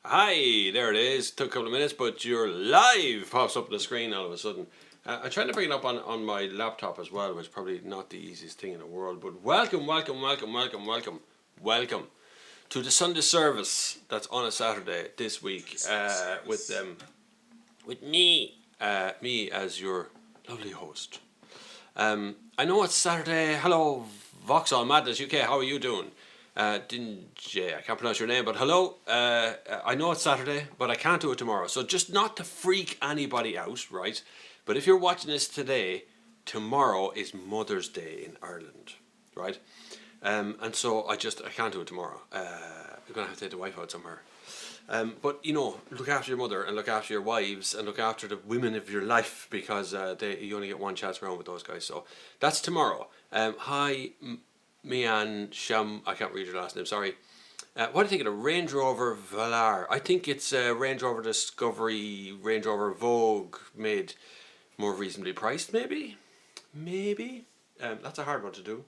Hi, there it is. Took a couple of minutes, but you're live. Pops up on the screen all of a sudden. I tried to bring it up on my laptop as well, which is probably not the easiest thing in the world. But welcome to the Sunday service that's on a Saturday this week with me as your lovely host. I know it's Saturday. Hello, Vauxhall Madness UK. How are you doing? I can't pronounce your name, but hello. I know it's Saturday, but I can't do it tomorrow. So just not to freak anybody out, right? But if you're watching this today, tomorrow is Mother's Day in Ireland, right? And so I can't do it tomorrow. I'm gonna have to take the wife out somewhere. But look after your mother and look after your wives and look after the women of your life because you only get one chance around with those guys. So that's tomorrow. Hi, Mian Sham. I can't read your last name. Sorry. What do you think of the Range Rover Velar? I think it's Range Rover Discovery, Range Rover Vogue, made more reasonably priced. Maybe. That's a hard one to do.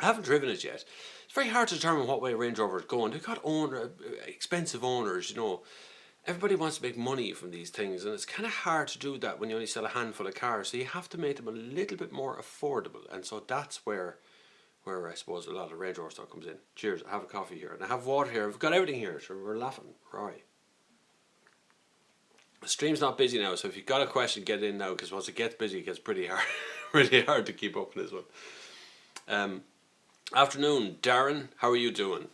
I haven't driven it yet. It's very hard to determine what way a Range Rover is going. They've got expensive owners, Everybody wants to make money from these things, and it's kind of hard to do that when you only sell a handful of cars. So you have to make them a little bit more affordable, and so that's where I suppose a lot of Range Rover stuff comes in. Cheers, I have a coffee here, and I have water here. I've got everything here, so we're laughing. Right. The stream's not busy now, so if you've got a question, get it in now, because once it gets busy, it gets pretty hard, really hard to keep up with this one. Afternoon, Darren. How are you doing?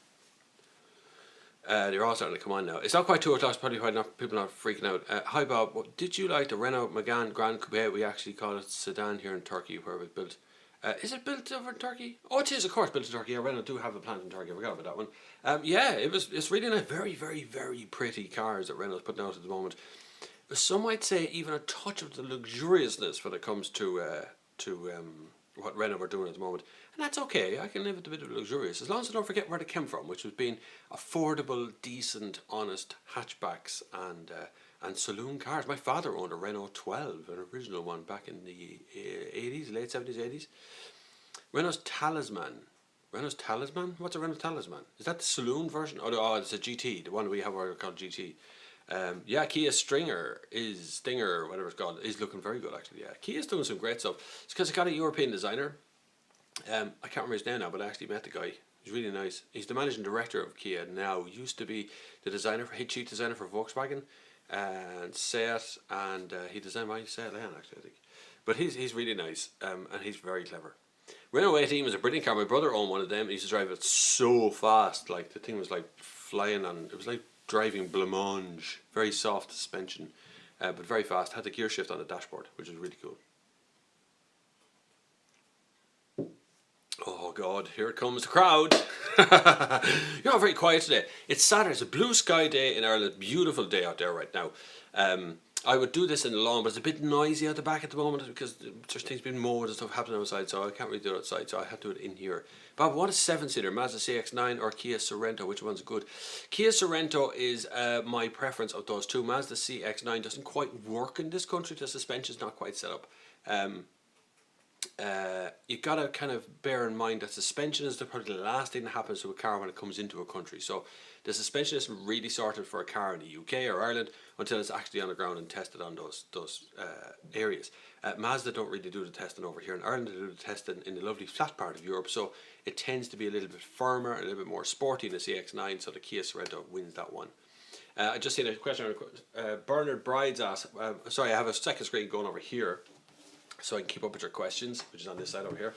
They're all starting to come on now. It's not quite 2 o'clock, so probably why people are not freaking out. Hi Bob, did you like the Renault Megane Grand Coupe? We actually call it sedan here in Turkey, where it was built. Is it built over in Turkey? Oh, it is, of course, built in Turkey. Yeah, Renault do have a plant in Turkey. I forgot about that one. Yeah, it's really nice. Very, very, very pretty cars that Renault's putting out at the moment. Some might say even a touch of the luxuriousness when it comes to what Renault are doing at the moment. And that's okay. I can live with a bit of luxurious, as long as I don't forget where they came from, which was being affordable, decent, honest hatchbacks and saloon cars. My father owned a Renault 12, an original one back in the 80s, late 70s, 80s. Renault's Talisman. Renault's Talisman? What's a Renault Talisman? Is that the saloon version? Oh, it's a GT, the one we have called GT. Yeah, Kia Stinger, whatever it's called, is looking very good actually. Yeah, Kia's doing some great stuff. It's because it got a European designer. I can't remember his name now, but I actually met the guy. He's really nice. He's the managing director of Kia now. Used to be the chief designer for Volkswagen and Seat, and he designed my Seat Leon actually, I think. But he's really nice, and he's very clever. Renault 18 was a brilliant car. My brother owned one of them. He used to drive it so fast, like the thing was like flying on. It was like driving blancmange. Very soft suspension, but very fast. Had the gear shift on the dashboard, which was really cool. Oh God, here comes the crowd. You're not very quiet today. It's Saturday. It's a blue sky day in Ireland. Beautiful day out there right now. I would do this in the lawn, but it's a bit noisy at the back at the moment because there's things being mowed and stuff happening outside, so I can't really do it outside, so I have to do it in here. Bob, what is 7-seater? Mazda CX-9 or Kia Sorento? Which one's good? Kia Sorento is my preference of those two. Mazda CX-9 doesn't quite work in this country. The suspension's not quite set up. You've got to kind of bear in mind that suspension is probably the last thing that happens to a car when it comes into a country. So the suspension isn't really sorted for a car in the UK or Ireland until it's actually on the ground and tested on those areas. Mazda don't really do the testing over here in Ireland. They do the testing in the lovely flat part of Europe, so it tends to be a little bit firmer, a little bit more sporty in the CX-9, so the Kia Sorento wins that one. I just seen a question. Bernard Brides asked, sorry, I have a second screen going over here so I can keep up with your questions, which is on this side over here.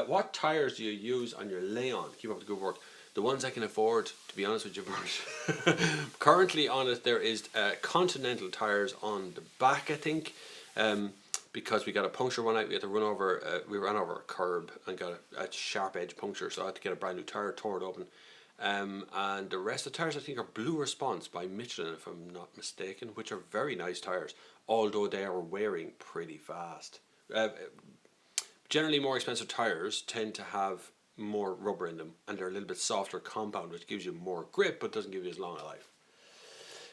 What tyres do you use on your Leon? Keep up the good work. The ones I can afford, to be honest with you, Bert. Currently on it, there is Continental tyres on the back, I think, because we got a puncture one night. We had to run over, we ran over a curb and got a sharp edge puncture, so I had to get a brand new tyre, tore it open. And the rest of the tyres I think are Blue Response by Michelin, if I'm not mistaken, which are very nice tyres, although they are wearing pretty fast. Generally more expensive tyres tend to have more rubber in them, and they're a little bit softer compound, which gives you more grip but doesn't give you as long a life.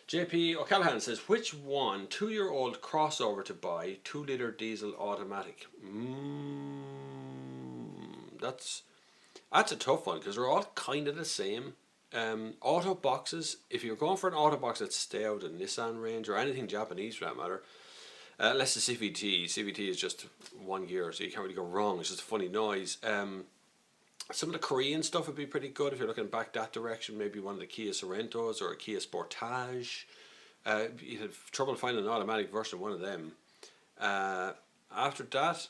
JP O'Callaghan says, which one 2-year-old crossover to buy, 2-litre diesel automatic? That's a tough one because they're all kind of the same. Auto boxes, if you're going for an auto box, let's stay out of the Nissan range or anything Japanese for that matter. Unless the CVT. CVT is just one gear, so you can't really go wrong. It's just a funny noise. Some of the Korean stuff would be pretty good if you're looking back that direction. Maybe one of the Kia Sorentos or a Kia Sportage. You'd have trouble finding an automatic version of one of them. After that,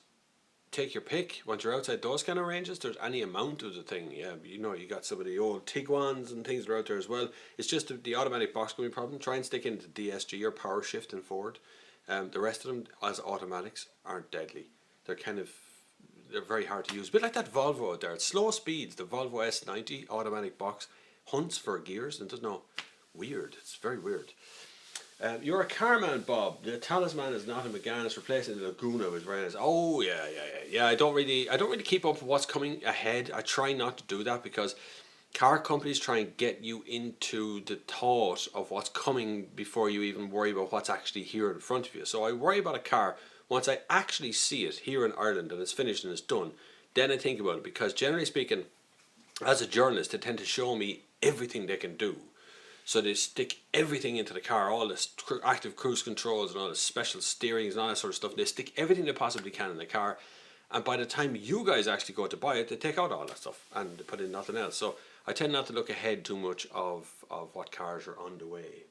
take your pick. Once you're outside those kind of ranges, there's any amount of the thing. Yeah, you got some of the old Tiguan's and things that are out there as well. It's just the automatic box going to be a problem. Try and stick into DSG or Power Shift and Ford. The rest of them as automatics aren't deadly. They're very hard to use. A bit like that Volvo out there. It's slow speeds. The Volvo S90 automatic box hunts for gears and doesn't know. Weird. It's very weird. You're a car man, Bob. The Talisman is not a Megane. It's replacing the Laguna with very nice. Oh yeah. I don't really keep up with what's coming ahead. I try not to do that because car companies try and get you into the thought of what's coming before you even worry about what's actually here in front of you. So I worry about a car once I actually see it here in Ireland and it's finished and it's done. Then I think about it because generally speaking, as a journalist, they tend to show me everything they can do. So they stick everything into the car, all this active cruise controls and all the special steerings and all that sort of stuff. They stick everything they possibly can in the car. And by the time you guys actually go to buy it, they take out all that stuff and they put in nothing else. So I tend not to look ahead too much of what cars are on the way.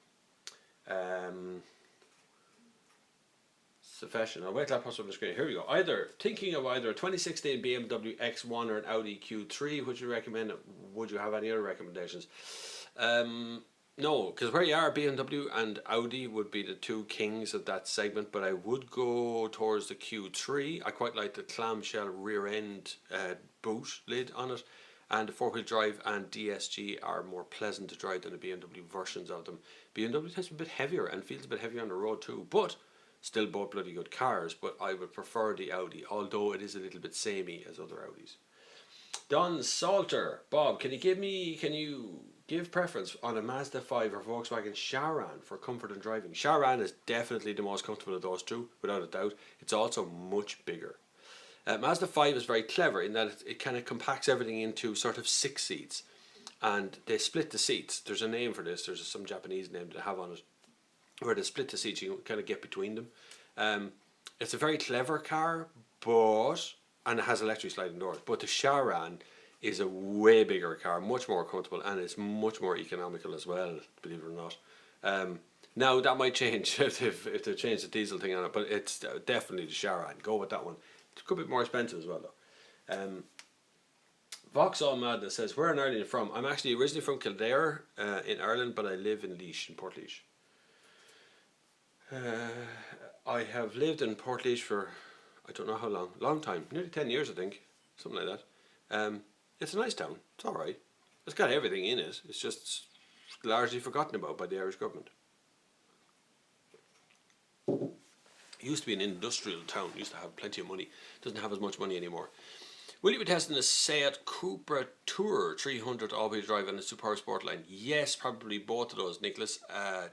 Sufficient. I'll wait till I post up on the screen. Here we go. Thinking of either a 2016 BMW X1 or an Audi Q3. Would you recommend it? Would you have any other recommendations? No, because where you are, BMW and Audi would be the two kings of that segment, but I would go towards the Q3. I quite like the clamshell rear end boot lid on it, and the four-wheel drive and DSG are more pleasant to drive than the BMW versions of them. BMW tends to be a bit heavier and feels a bit heavier on the road too, but still both bloody good cars, but I would prefer the Audi, although it is a little bit samey as other Audis. Don Salter, Bob, can you give preference on a Mazda 5 or Volkswagen Charan for comfort and driving? Charan is definitely the most comfortable of those two, without a doubt. It's also much bigger. Mazda 5 is very clever in that it kind of compacts everything into sort of 6 seats, and they split the seats. There's a name for this. There's some Japanese name they have on it, where they split the seats. You can kind of get between them. It's a very clever car, and it has electric sliding doors. But the Charan is a way bigger car, much more comfortable, and it's much more economical as well, believe it or not. Now that might change if they change the diesel thing on it, but it's definitely the Charan. Go with that one. It's a good bit more expensive as well though. Vauxhall Madness says, where in Ireland are you from? I'm actually originally from Kildare in Ireland, but I live in Laois, in Portlaoise. I have lived in Portlaoise for I don't know how long time, nearly 10 years I think, something like that. It's a nice town, it's alright. It's got everything in it, it's just largely forgotten about by the Irish government. It used to be an industrial town, used to have plenty of money, doesn't have as much money anymore. Will you be testing the Seat Cupra Tour 300 all-wheel drive and the Super Sport line? Yes, probably both of those, Nicholas.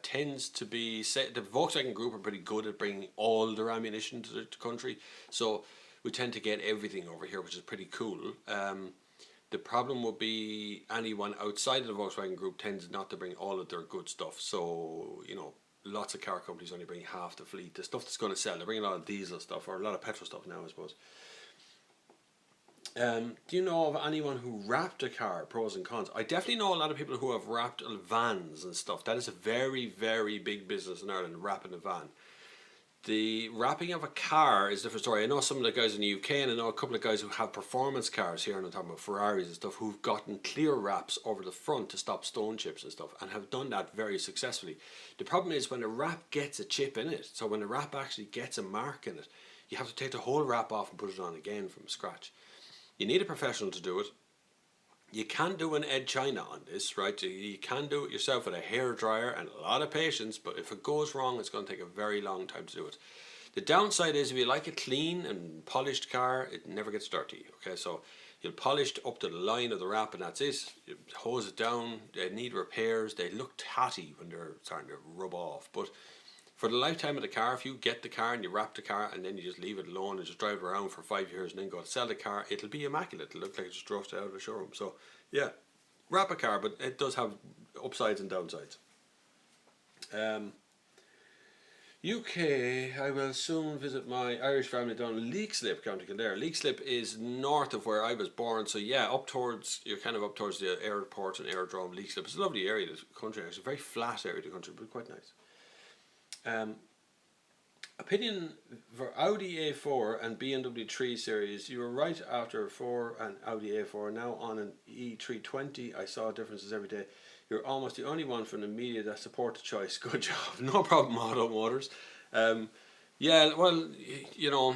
Tends to be, the Volkswagen Group are pretty good at bringing all their ammunition to the country, so we tend to get everything over here, which is pretty cool. The problem would be anyone outside of the Volkswagen Group tends not to bring all of their good stuff, so, lots of car companies only bring half the fleet. The stuff that's going to sell, they bring a lot of diesel stuff, or a lot of petrol stuff now, I suppose. Do you know of anyone who wrapped a car, pros and cons? I definitely know a lot of people who have wrapped vans and stuff. That is a very, very big business in Ireland, wrapping a van. The wrapping of a car is a different story. I know some of the guys in the UK, and I know a couple of guys who have performance cars here, and I'm talking about Ferraris and stuff, who've gotten clear wraps over the front to stop stone chips and stuff, and have done that very successfully. The problem is when the wrap gets a chip in it, so when the wrap actually gets a mark in it, you have to take the whole wrap off and put it on again from scratch. You need a professional to do it. You can do an Ed China on this, right? You can do it yourself with a hairdryer and a lot of patience, but if it goes wrong, it's going to take a very long time to do it. The downside is if you like a clean and polished car, it never gets dirty. Okay, so you'll polish up to the line of the wrap and that's it. You hose it down, they need repairs, they look tatty when they're starting to rub off, but for the lifetime of the car, if you get the car and you wrap the car and then you just leave it alone and just drive it around for 5 years and then go to sell the car, it'll be immaculate. It'll look like it just drove it out of the showroom. So, yeah, wrap a car, but it does have upsides and downsides. UK, I will soon visit my Irish family down in Leixlip, County Kildare. Leixlip is north of where I was born, so yeah, you're kind of up towards the airport and aerodrome. Leixlip is a lovely area of the country. It's a very flat area of the country, but quite nice. Opinion for Audi A4 and BMW 3 Series. You were right after 4 and Audi A4. Now on an E320, I saw differences every day. You're almost the only one from the media that support the choice. Good job. No problem, Auto Motors. Yeah, well, you know,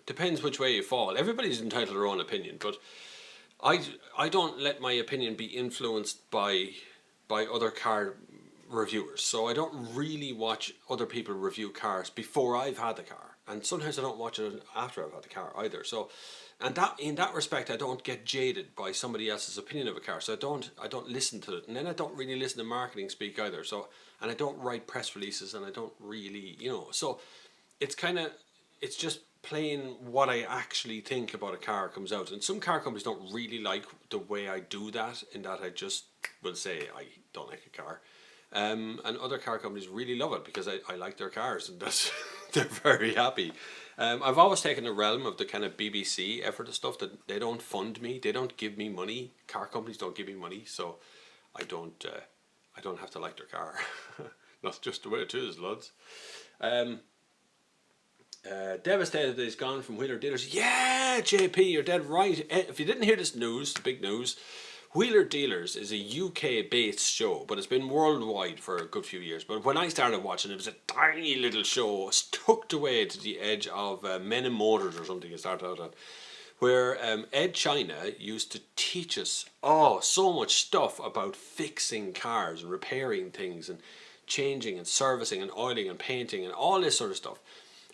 depends which way you fall. Everybody's entitled to their own opinion, but I don't let my opinion be influenced by other car reviewers. So I don't really watch other people review cars before I've had the car, and sometimes I don't watch it after I've had the car either. So, and that in that respect, I don't get jaded by somebody else's opinion of a car. So I don't listen to it, and then I don't really listen to marketing speak either. So, and I don't write press releases, and I don't really, so it's it's just plain what I actually think about a car comes out. And some car companies don't really like the way I do that, in that I just will say I don't like a car. And other car companies really love it because I like their cars, and that's they're very happy. I've always taken the realm of the kind of BBC effort of stuff, that they don't fund me, they don't give me money. Car companies don't give me money, so I don't have to like their car. That's just the way it is, lads. Devastated that he's gone from Wheeler Dealers. Yeah, JP, you're dead right. If you didn't hear this news, the big news, Wheeler Dealers is a UK based show, but it's been worldwide for a good few years. But when I started watching, it was a tiny little show tucked away to the edge of Men and Motors or something it started out at, where Ed China used to teach us so much stuff about fixing cars and repairing things and changing and servicing and oiling and painting and all this sort of stuff.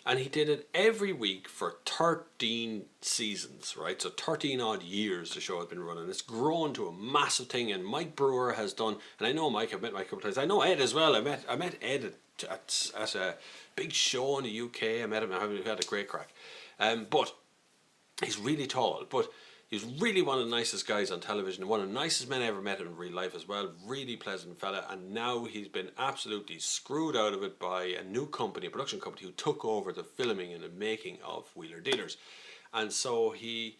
And he did it every week for 13 seasons, right? So 13 odd years the show has been running. It's grown to a massive thing, and Mike Brewer has done, and I know Mike, I've met Mike a couple of times. I know Ed as well. I met Ed at a big show in the UK. I met him and we had a great crack. But he's really tall, but he's really one of the nicest guys on television, one of the nicest men I ever met in real life as well. Really pleasant fella, and now he's been absolutely screwed out of it by a new company, a production company, who took over the filming and the making of Wheeler Dealers. And so he's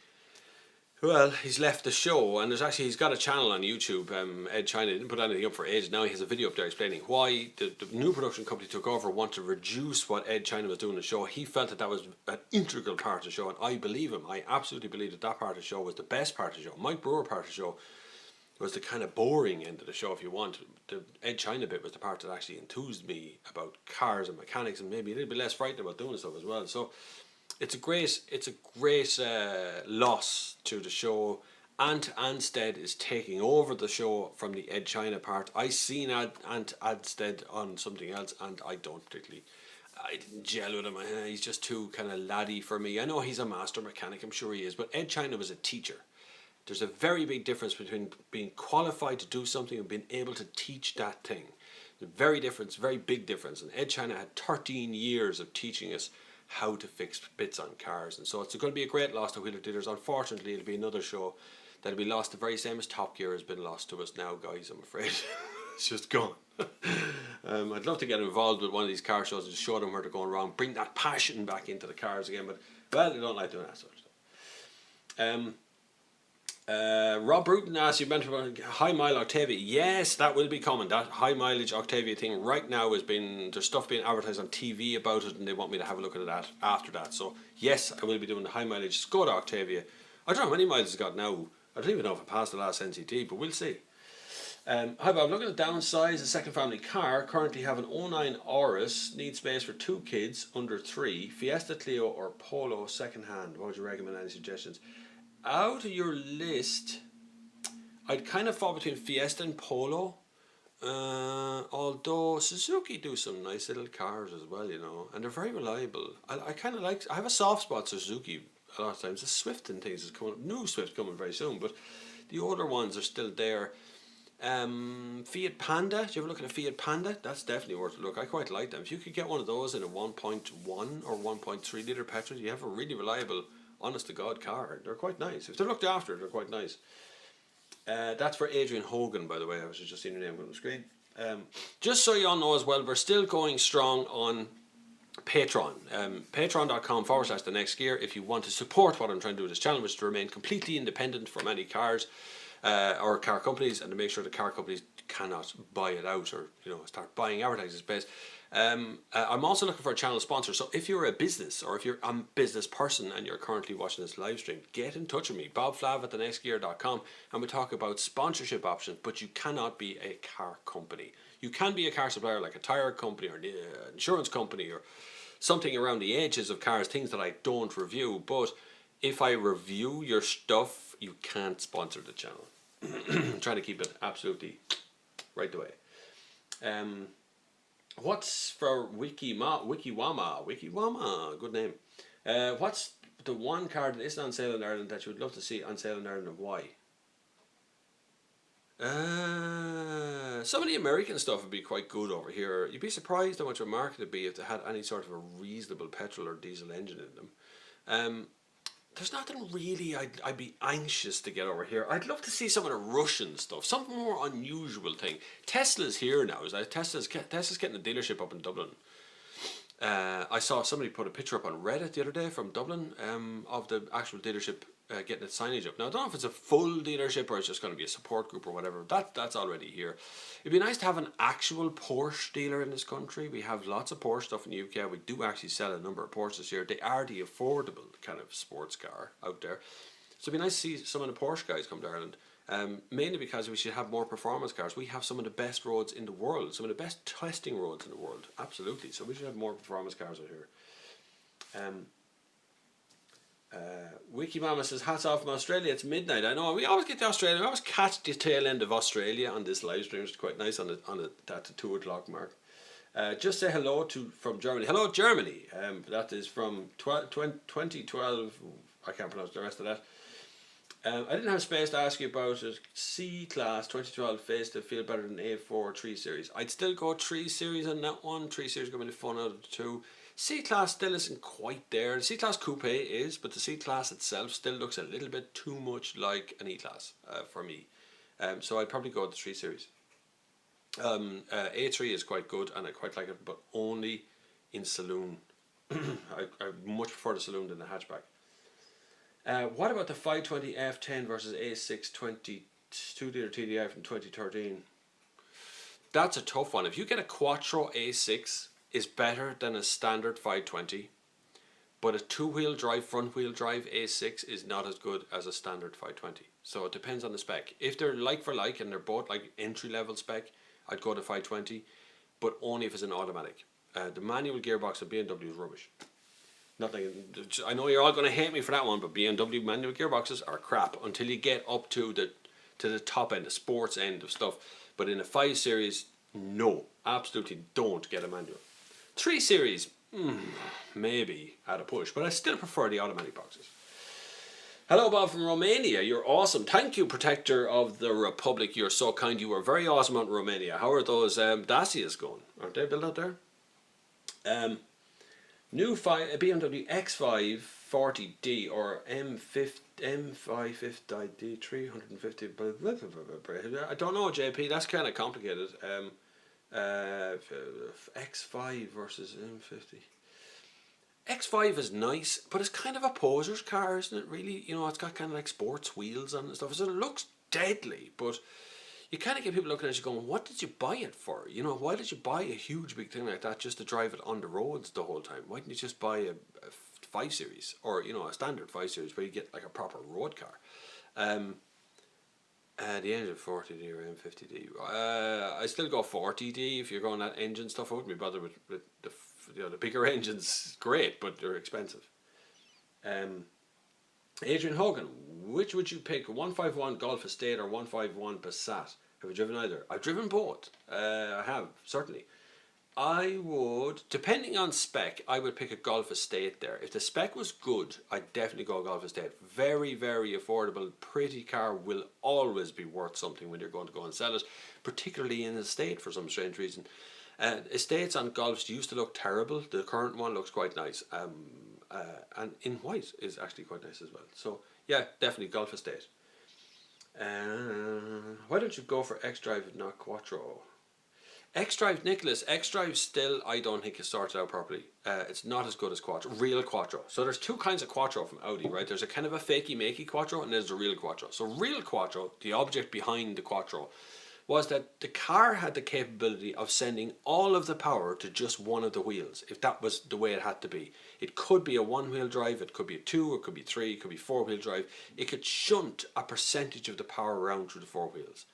left the show, and he's got a channel on YouTube. Ed China didn't put anything up for ages. Now he has a video up there explaining why the new production company took over, wanted to reduce what Ed China was doing in the show. He felt that was an integral part of the show, and I believe him. I absolutely believe that part of the show was the best part of the show. Mike Brewer part of the show was the kind of boring end of the show, if you want. The Ed China bit was the part that actually enthused me about cars and mechanics, and maybe a little bit less frightened about doing stuff as well. So it's a great loss to the show. Ant Anstead is taking over the show from the Ed China part. I seen Ant Anstead on something else, and I didn't gel with him. He's just too kind of laddie for me. I know he's a master mechanic, I'm sure he is, but Ed China was a teacher. There's a very big difference between being qualified to do something and being able to teach that thing. Very big difference. And Ed China had 13 years of teaching us how to fix bits on cars, and so it's going to be a great loss to Wheeler Dealers. Unfortunately, it'll be another show that'll be lost, the very same as Top Gear has been lost to us now, guys. I'm afraid it's just gone. I'd love to get involved with one of these car shows and just show them where they're going wrong, bring that passion back into the cars again, but well, they don't like doing that sort of stuff. Rob Bruton asks, you mentioned about high mile Octavia. Yes, that will be coming. That high mileage Octavia thing right now there's stuff being advertised on TV about it, and they want me to have a look at that after that. So yes, I will be doing the high mileage Skoda Octavia. I don't know how many miles it's got now. I don't even know if it passed the last NCT, but we'll see. Hi Bob, looking at downsize, a second family car. Currently have an 09 Auris, need space for 2 kids under 3. Fiesta, Clio or Polo second hand. What would you recommend? Any suggestions? Out of your list, I'd kind of fall between Fiesta and Polo. Although Suzuki do some nice little cars as well, and they're very reliable. I kind of I have a soft spot for Suzuki a lot of times. The Swift and things is coming, new Swift coming very soon, but the older ones are still there. Fiat Panda, do you ever look at a Fiat Panda? That's definitely worth a look. I quite like them. If you could get one of those in a 1.1 or 1.3 litre petrol, you have a really reliable, honest to God car. They're quite nice. If they're looked after, they're quite nice. That's for Adrian Hogan, by the way. I was just seeing your name on the screen. Just so you all know as well, we're still going strong on Patreon. Patreon.com/the next gear if you want to support what I'm trying to do with this channel, which is to remain completely independent from any cars or car companies, and to make sure the car companies cannot buy it out or start buying advertising space. I'm also looking for a channel sponsor, so if you're a business or if you're a business person and you're currently watching this live stream, get in touch with me, bobflav@thenextgear.com, and we'll talk about sponsorship options. But you cannot be a car company. You can be a car supplier like a tire company or an insurance company or something around the edges of cars, things that I don't review. But if I review your stuff, you can't sponsor the channel. I'm trying to keep it absolutely right the way. What's for Wikimama, good name. What's the one car that isn't on sale in Ireland that you would love to see on sale in Ireland, and why? Some of the American stuff would be quite good over here. You'd be surprised how much a market would be if they had any sort of a reasonable petrol or diesel engine in them. There's nothing really I'd be anxious to get over here. I'd love to see some of the Russian stuff, some more unusual thing. Tesla's here now. Tesla's getting a dealership up in Dublin. I saw somebody put a picture up on Reddit the other day from Dublin of the actual dealership getting its signage up. Now, I don't know if it's a full dealership or it's just going to be a support group or whatever. That's already here. It'd be nice to have an actual Porsche dealer in this country. We have lots of Porsche stuff in the UK. We do actually sell a number of Porsches here. They are the affordable kind of sports car out there. So it'd be nice to see some of the Porsche guys come to Ireland. Mainly because we should have more performance cars. We have some of the best roads in the world, some of the best testing roads in the world. Absolutely. So we should have more performance cars out here. Wikimama says, hats off from Australia. It's midnight. I know. We always get to Australia. We always catch the tail end of Australia on this live stream. It's quite nice at the 2 o'clock mark. Just say hello from Germany. Hello, Germany. That is from 2012. I can't pronounce the rest of that. I didn't have space to ask you about it. C-Class 2012 face to feel better than A4 3 Series. I'd still go 3 Series on that one. 3 Series going to be the fun out of the two. C-Class still isn't quite there. The C-Class Coupe is, but the C-Class itself still looks a little bit too much like an E-Class for me. So I'd probably go with the 3 Series. A3 is quite good and I quite like it, but only in saloon. I much prefer the saloon than the hatchback. What about the 520 F10 versus A6 22-liter TDI from 2013? That's a tough one. If you get a Quattro A6, is better than a standard 520, but a two-wheel drive, front-wheel drive A6 is not as good as a standard 520. So it depends on the spec. If they're like for like and they're both like entry-level spec, I'd go to 520, but only if it's an automatic. The manual gearbox of BMW is rubbish. Nothing. I know you're all going to hate me for that one, but BMW manual gearboxes are crap until you get up to the top end, the sports end of stuff. But in a 5 Series, no, absolutely don't get a manual. 3 Series, maybe at a push, but I still prefer the automatic boxes. Hello, Bob from Romania. You're awesome. Thank you, Protector of the Republic. You're so kind. You were very awesome out in Romania. How are those Dacias going? Aren't they built out there? New BMW X5 40D or M550D 350. I don't know, JP. That's kind of complicated. X5 versus M50. X5 is nice, but it's kind of a poser's car, isn't it? Really, it's got kind of like sports wheels on and stuff. So it looks deadly, but you kind of get people looking at you going, what did you buy it for? Why did you buy a huge big thing like that just to drive it on the roads the whole time? Why didn't you just buy a 5 Series or, a standard 5 Series where you get like a proper road car? The engine 40D or M50D. I still go 40D if you're going that engine stuff. I wouldn't be bothered with the bigger engines. Great, but they're expensive. Adrian Hogan, which would you pick? 151 Golf Estate or 151 Passat? Have you driven either? I've driven both. I have, certainly. I would, depending on spec, I would pick a Golf Estate there. If the spec was good, I'd definitely go Golf Estate. Very, very affordable, pretty car, will always be worth something when you're going to go and sell it, particularly in the estate for some strange reason. Estates on Golfs used to look terrible. The current one looks quite nice. And in white is actually quite nice as well. So yeah, definitely Golf Estate. Why don't you go for X-Drive and not Quattro? X-Drive, Nicholas, X-Drive still, I don't think is sorted out properly. It's not as good as Quattro, real Quattro. So there's two kinds of Quattro from Audi, right? There's a kind of a fakey-makey Quattro, and there's the real Quattro. So real Quattro, the object behind the Quattro, was that the car had the capability of sending all of the power to just one of the wheels, if that was the way it had to be. It could be a one-wheel drive, it could be a two, it could be three, it could be four-wheel drive. It could shunt a percentage of the power around through the four wheels.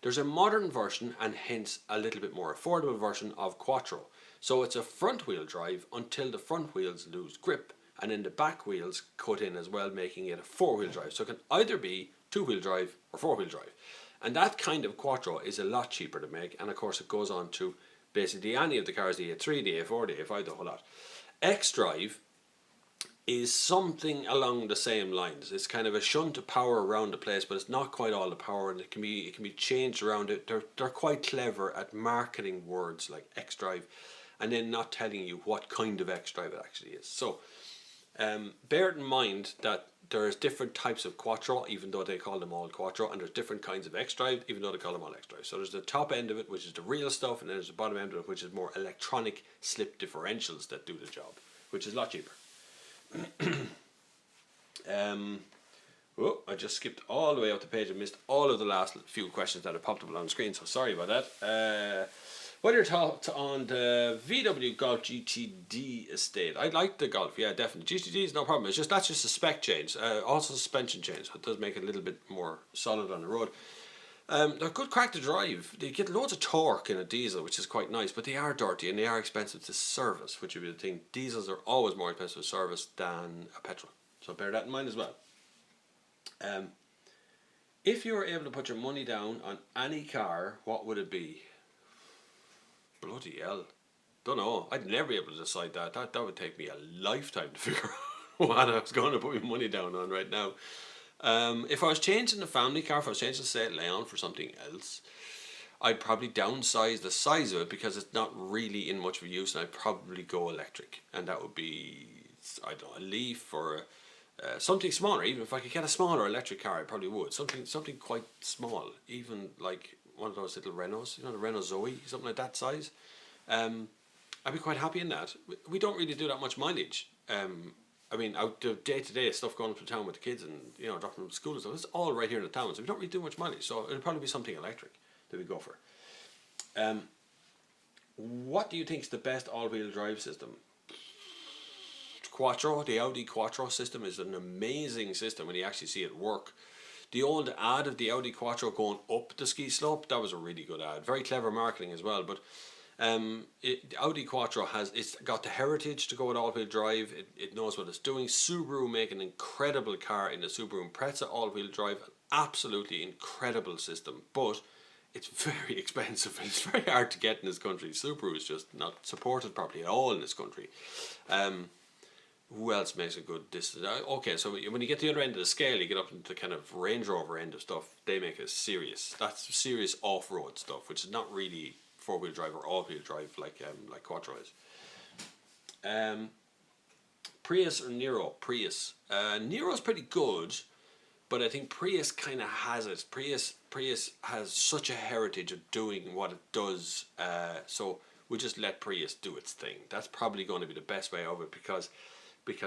There's a modern version, and hence a little bit more affordable version of Quattro. So it's a front wheel drive until the front wheels lose grip, and then the back wheels cut in as well, making it a four wheel drive. So it can either be two wheel drive or four wheel drive. And that kind of Quattro is a lot cheaper to make, and of course it goes on to basically any of the cars, the A3, the A4, the A5, the whole lot. X-Drive is something along the same lines. It's kind of a shunt of power around the place, but it's not quite all the power, and it can be changed around it. They're quite clever at marketing words like X-Drive, and then not telling you what kind of X-Drive it actually is. So bear in mind that there's different types of Quattro, even though they call them all Quattro, and there's different kinds of X-Drive, even though they call them all X-Drive. So there's the top end of it, which is the real stuff, and then there's the bottom end of it, which is more electronic slip differentials that do the job, which is a lot cheaper. I just skipped all the way up the page and missed all of the last few questions that have popped up on the screen, so sorry about that. What are your thoughts on the VW Golf GTD estate? I like the Golf, yeah, definitely. GTD is no problem. That's just a spec change, also suspension change, so it does make it a little bit more solid on the road. They're good crack to drive. They get loads of torque in a diesel, which is quite nice, but they are dirty and they are expensive to service, which would be the thing. Diesels are always more expensive to service than a petrol, so bear that in mind as well. If you were able to put your money down on any car, what would it be? Bloody hell. Don't know. I'd never be able to decide that. That would take me a lifetime to figure out what I was going to put my money down on right now. If I was changing the family car, if I was changing the Seat Leon for something else, I'd probably downsize the size of it because it's not really in much of use, and I'd probably go electric. And that would be, I don't know, a Leaf or something smaller. Even if I could get a smaller electric car, I probably would. Something quite small, even like one of those little Renaults, the Renault Zoe, something like that size. I'd be quite happy in that. We don't really do that much mileage. Out the day-to-day stuff going up to town with the kids and dropping them to school and stuff, it's all right here in the town, so we don't really do much mileage. So it'll probably be something electric that we go for. What do you think is the best all-wheel drive system? Quattro, the Audi Quattro system is an amazing system when you actually see it work. The old ad of the Audi Quattro going up the ski slope, that was a really good ad. Very clever marketing as well, but Audi Quattro it's got the heritage to go with all-wheel drive. It knows what it's doing. Subaru make an incredible car in the Subaru Impreza all-wheel drive. An absolutely incredible system, but it's very expensive and it's very hard to get in this country. Subaru is just not supported properly at all in this country. Who else makes a good distance? Okay, so when you get to the other end of the scale, you get up into the kind of Range Rover end of stuff. They make that's serious off-road stuff, which is not really four-wheel drive or all-wheel drive like Quattro is. Prius or Nero? Prius. Nero's pretty good, but I think Prius kind of has it. Prius has such a heritage of doing what it does, so we just let Prius do its thing. That's probably going to be the best way of it because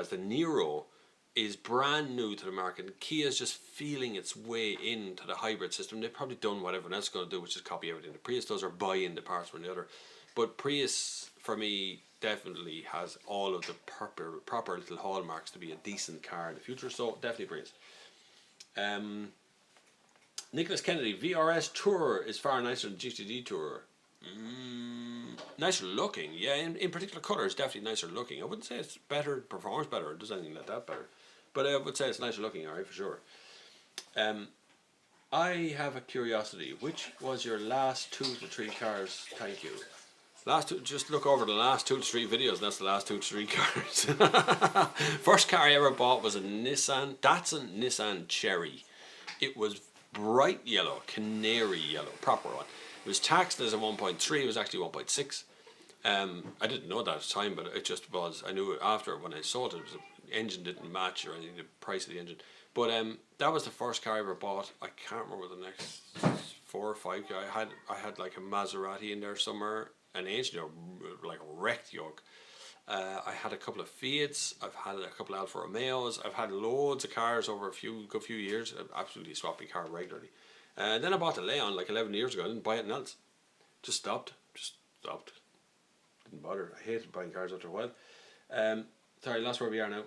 the Nero is brand new to the market, and Kia's just feeling its way into the hybrid system. They've probably done what everyone else is going to do, which is copy everything the Prius does or buy in the parts from the other. But Prius, for me, definitely has all of the proper little hallmarks to be a decent car in the future, so definitely Prius. Nicholas Kennedy, VRS Tour is far nicer than GTD Tour. Nicer looking, yeah. In particular colours, definitely nicer looking. I wouldn't say it's better, performs better, or does anything like that better, but I would say it's nicer looking, alright, for sure. I have a curiosity. Which was your last 2 to 3 cars? Thank you. Just look over the last 2 to 3 videos, and that's the last 2 to 3 cars. First car I ever bought was a Datsun Nissan Cherry. It was bright yellow, canary yellow, proper one. It was taxed as a 1.3. It was actually 1.6. I didn't know that at the time, but it just was. I knew it after when I sold it. The engine didn't match or anything, the price of the engine. But that was the first car I ever bought. I can't remember the next 4 or 5. I had like a Maserati in there somewhere, an ancient, like a wrecked yoke. I had a couple of Fiats. I've had a couple of Alfa Romeos. I've had loads of cars over a good few years. I'm absolutely swapping car regularly. And then I bought a Leon like 11 years ago. I didn't buy anything else. Just stopped. Didn't bother. I hated buying cars after a while. Sorry, that's where we are now.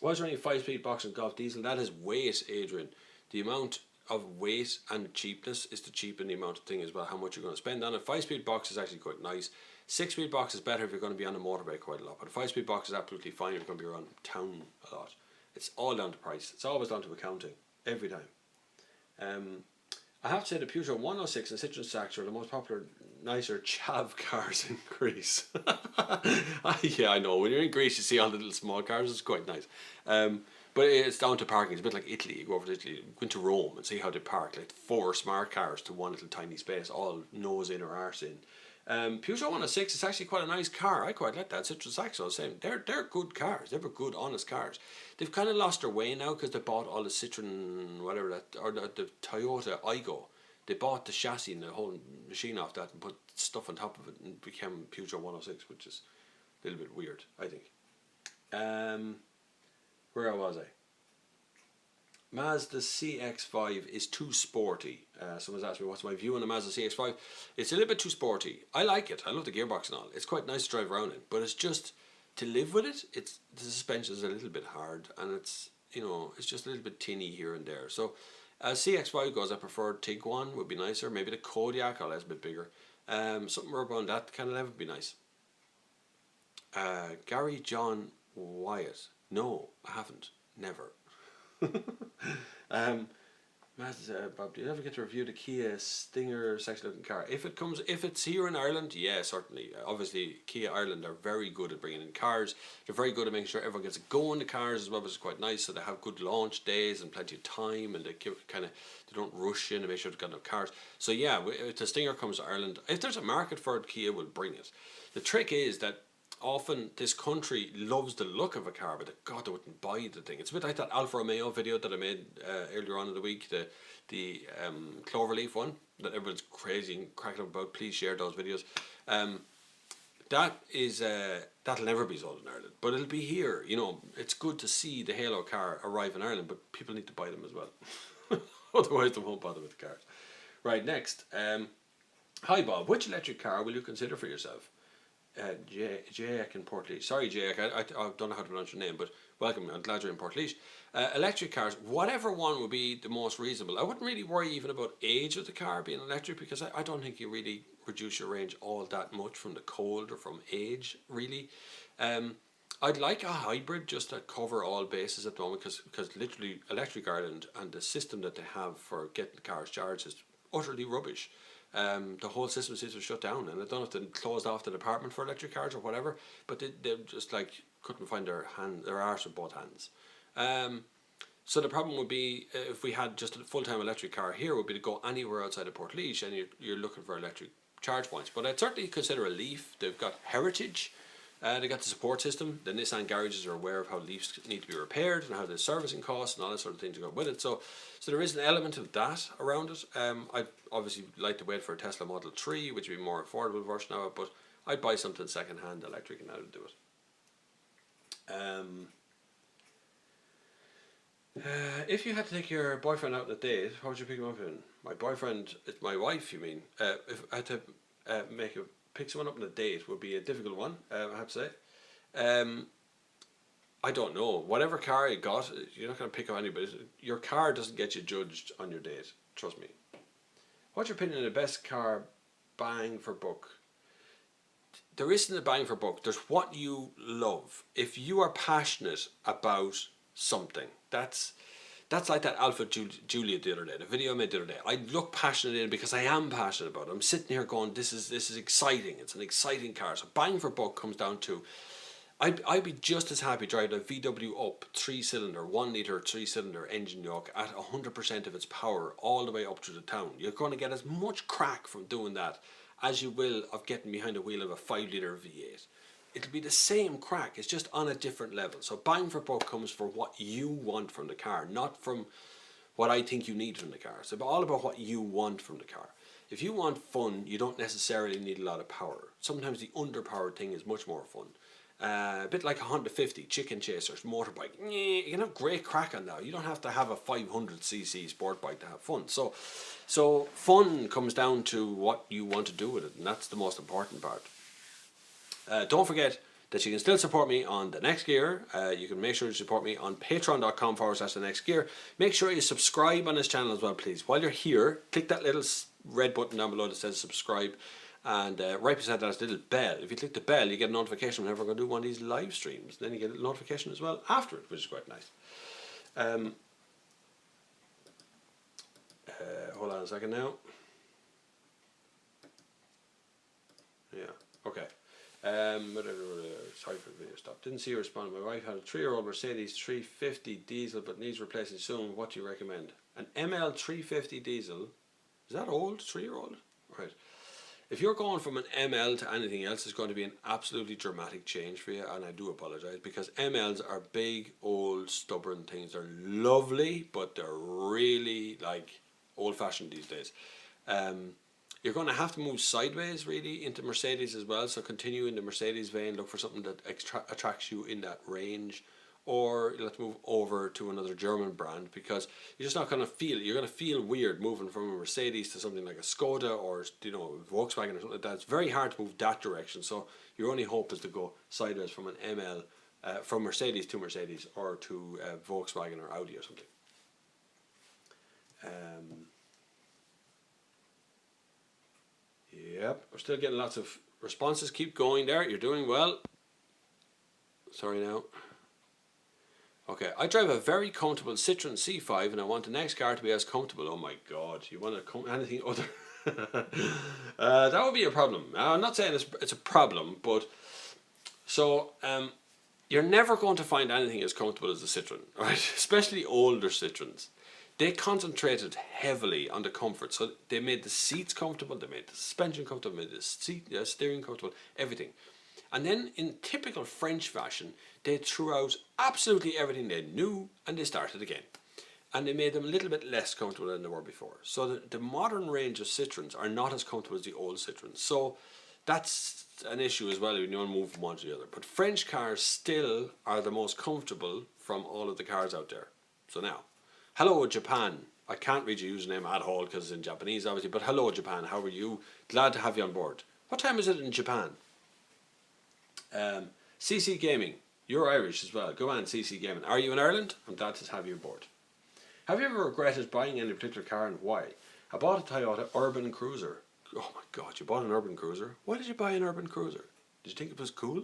Was there any 5-speed box and golf diesel? That is weight, Adrian. The amount of weight and cheapness is to cheapen the amount of thing as well, how much you're going to spend on it. 5-speed box is actually quite nice. 6-speed box is better if you're going to be on a motorbike quite a lot, but a 5-speed box is absolutely fine if you're going to be around town a lot. It's all down to price. It's always down to accounting, every time. I have to say the Peugeot 106 and Citroen Saxo are the most popular, nicer chav cars in Greece. Yeah, I know. When you're in Greece, you see all the little small cars. It's quite nice. But it's down to parking. It's a bit like Italy. You go over to Italy, go into Rome and see how they park. Like 4 smart cars to one little tiny space, all nose in or arse in. Peugeot 106 is actually quite a nice car. I quite like that. Citroen Saxo, same. They're good cars. They're good, honest cars. They've kind of lost their way now because they bought all the Citroen, whatever that, or the Toyota Aygo. They bought the chassis and the whole machine off that and put stuff on top of it and became Peugeot 106, which is a little bit weird, I think. Where was I? Mazda CX-5 is too sporty. Someone's asked me what's my view on the Mazda CX-5. It's a little bit too sporty. I like it. I love the gearbox and all. It's quite nice to drive around in, but it's just to live with it. The suspension is a little bit hard, and it's just a little bit tinny here and there. So as CX-5 goes, I prefer Tiguan would be nicer. Maybe the Kodiaq, that's a bit bigger. Something around that kind of level would be nice. Gary John Wyatt. No, I haven't. Never. Bob, do you ever get to review the Kia Stinger sexy looking car? If it's here in Ireland, yeah, certainly. Obviously, Kia Ireland are very good at bringing in cars. They're very good at making sure everyone gets a go in the cars as well, which is quite nice. So they have good launch days and plenty of time, and they don't rush in and make sure they've got enough cars. So yeah, if the Stinger comes to Ireland, if there's a market for it, Kia will bring it. The trick is that often this country loves the look of a car, but God, they wouldn't buy the thing. It's a bit like that Alfa Romeo video that I made earlier on in the week, the Cloverleaf one that everyone's crazy and cracking up about. Please share those videos. That'll never be sold in Ireland, but it'll be here. It's good to see the Halo car arrive in Ireland, but people need to buy them as well. Otherwise, they won't bother with the cars. Right, next. Hi Bob, which electric car will you consider for yourself? Jayek in Portlaoise. Sorry, Jayek, I don't know how to pronounce your name, but welcome. I'm glad you're in Portlaoise. Electric cars, whatever one would be the most reasonable. I wouldn't really worry even about age of the car being electric, because I don't think you really reduce your range all that much from the cold or from age, really. I'd like a hybrid just to cover all bases at the moment, because literally Electric Ireland and the system that they have for getting the cars charged is utterly rubbish. The whole system seems to shut down, and I don't know if they closed off the department for electric cars or whatever, but they just couldn't find their arse with both hands. So the problem would be, if we had just a full-time electric car here, would be to go anywhere outside of Portlaoise and you're looking for electric charge points. But I'd certainly consider a Leaf. They've got heritage. They got the support system. The Nissan garages are aware of how Leafs need to be repaired and how the servicing costs and all that sort of thing to go with it. So there is an element of that around it. I'd obviously like to wait for a Tesla Model 3, which would be a more affordable version of it, but I'd buy something second-hand electric and I would do it. If you had to take your boyfriend out on a date, how would you pick him up in? My boyfriend, it's my wife, you mean? If I had to pick someone up on a date, would be a difficult one, I have to say. I don't know. Whatever car you got, you're not going to pick up anybody. Your car doesn't get you judged on your date. Trust me. What's your opinion on the best car bang for buck? There isn't a bang for buck. There's what you love. If you are passionate about something, that's like that Alpha Juliet the other day, the video I made the other day. I look passionate in it because I am passionate about it. I'm sitting here going, this is exciting. It's an exciting car. So bang for buck comes down to, I'd be just as happy driving a VW up 3-cylinder, 1 litre 3-cylinder engine yoke at 100% of its power all the way up through the town. You're going to get as much crack from doing that as you will of getting behind the wheel of a 5 litre V8. it'll be the same crack. It's just on a different level. So bang for buck comes for what you want from the car, not from what I think you need from the car. It's all about what you want from the car. If you want fun, you don't necessarily need a lot of power. Sometimes the underpowered thing is much more fun. A bit like a Honda 50, chicken chasers, motorbike. You can have great crack on that. You don't have to have a 500cc sport bike to have fun. So fun comes down to what you want to do with it, and that's the most important part. Don't forget that you can still support me on The Next Gear. You can make sure to support me on patreon.com/The Next Gear. Make sure you subscribe on this channel as well, please. While you're here, click that little red button down below that says subscribe. And right beside that is a little bell. If you click the bell, you get a notification whenever we're going to do one of these live streams. Then you get a notification as well after it, which is quite nice. Hold on a second now. Yeah, okay. Sorry for the video stop. Didn't see you respond. My wife had a 3-year-old Mercedes 350 diesel but needs replacing soon. What do you recommend? An ML 350 diesel. Is that old? 3-year-old? Right. If you're going from an ML to anything else, it's going to be an absolutely dramatic change for you, and I do apologise, because MLs are big, old, stubborn things. They're lovely, but they're really like old-fashioned these days. You're going to have to move sideways really into Mercedes as well, so continue in the Mercedes vein, look for something that attracts you in that range, or you'll have to move over to another German brand, because you're just not going to feel it. You're going to feel weird moving from a Mercedes to something like a Skoda or, you know, Volkswagen or something like that. It's very hard to move that direction, so your only hope is to go sideways from an ML, from Mercedes to Mercedes, or to Volkswagen or Audi or something. Yep, we're still getting lots of responses. Keep going there. You're doing well. Sorry now. Okay, I drive a very comfortable Citroen C5 and I want the next car to be as comfortable. Oh my God, you want anything other? That would be a problem. I'm not saying it's a problem, but so you're never going to find anything as comfortable as a Citroen, right? Especially older Citroens. They concentrated heavily on the comfort, so they made the seats comfortable, they made the suspension comfortable, made the steering comfortable, everything. And then in typical French fashion, they threw out absolutely everything they knew and they started again. And they made them a little bit less comfortable than they were before. So the modern range of Citroens are not as comfortable as the old Citroens. So that's an issue as well when you want to move from one to the other. But French cars still are the most comfortable from all of the cars out there. So now, hello Japan. I can't read your username at all because it's in Japanese obviously. But hello Japan, how are you? Glad to have you on board. What time is it in Japan? CC Gaming, you're Irish as well. Go on, CC Gaming. Are you in Ireland? I'm glad to have you aboard. Have you ever regretted buying any particular car and why? I bought a Toyota Urban Cruiser. Oh my God, you bought an Urban Cruiser? Why did you buy an Urban Cruiser? Did you think it was cool?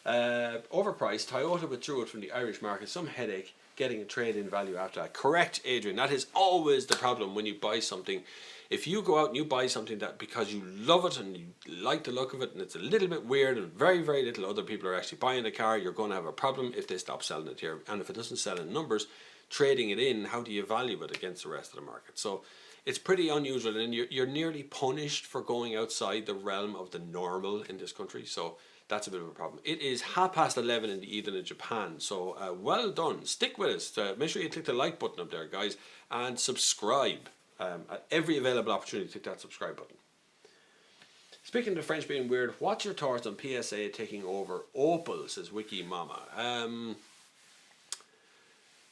Overpriced. Toyota withdrew it from the Irish market. Some headache getting a trade-in value after that. Correct, Adrian. That is always the problem when you buy something. If you go out and you buy something that because you love it and you like the look of it and it's a little bit weird and very, very little other people are actually buying the car, you're going to have a problem if they stop selling it here. And if it doesn't sell in numbers, trading it in, how do you value it against the rest of the market? So it's pretty unusual, and you're nearly punished for going outside the realm of the normal in this country. So that's a bit of a problem. It is 11:30 in the evening in Japan, so well done. Stick with us. Make sure you click the like button up there, guys, and subscribe. At every available opportunity, click that subscribe button. Speaking of French being weird, what's your thoughts on PSA taking over Opel, says Wiki Mama?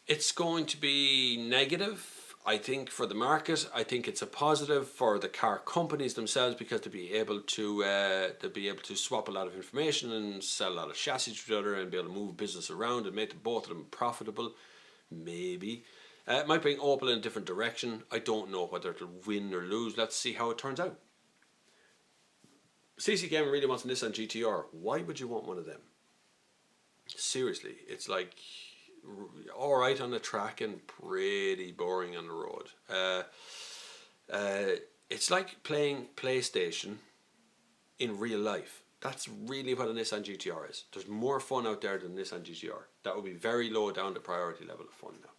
It's going to be negative, I think, for the market. I think it's a positive for the car companies themselves because they'll be able to swap a lot of information and sell a lot of chassis to each other and be able to move business around and make both of them profitable. Maybe. It might bring Opel in a different direction. I don't know whether it'll win or lose. Let's see how it turns out. CC Gamer really wants a Nissan GTR. Why would you want one of them? Seriously, it's like alright on the track and pretty boring on the road. It's like playing PlayStation in real life. That's really what a Nissan GTR is. There's more fun out there than Nissan GTR. That would be very low down the priority level of fun now.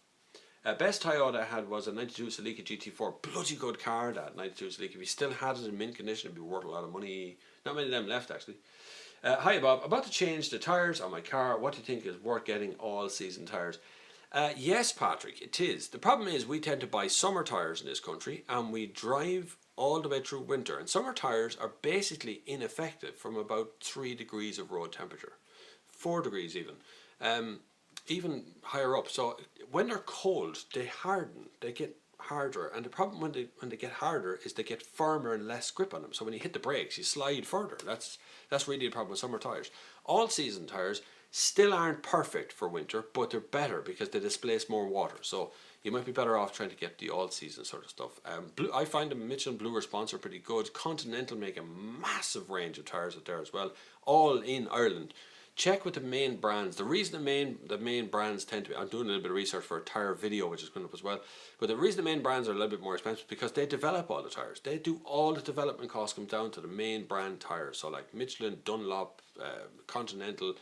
Best Toyota I had was a 92 Celica GT4. Bloody good car, that 92 Celica. If you still had it in mint condition, it'd be worth a lot of money. Not many of them left, actually. Hi Bob, about to change the tyres on my car. What do you think is worth getting all season tyres? Yes, Patrick, it is. The problem is we tend to buy summer tyres in this country and we drive all the way through winter. And summer tyres are basically ineffective from about 3 degrees of road temperature, 4 degrees even. Even higher up. So when they're cold, they harden. They get harder, and the problem when they get harder is they get firmer and less grip on them. So when you hit the brakes, you slide further. That's really the problem with summer tires. All season tires still aren't perfect for winter, but they're better because they displace more water. So you might be better off trying to get the all season sort of stuff. I find the Michelin Blue Response are pretty good. Continental make a massive range of tires out there as well, all in Ireland. Check with the main brands. The reason the main brands tend to be, I'm doing a little bit of research for a tire video which is coming up as well, but the reason the main brands are a little bit more expensive is because they develop all the tires. They do all the development costs come down to the main brand tires. So like Michelin, Dunlop, Continental,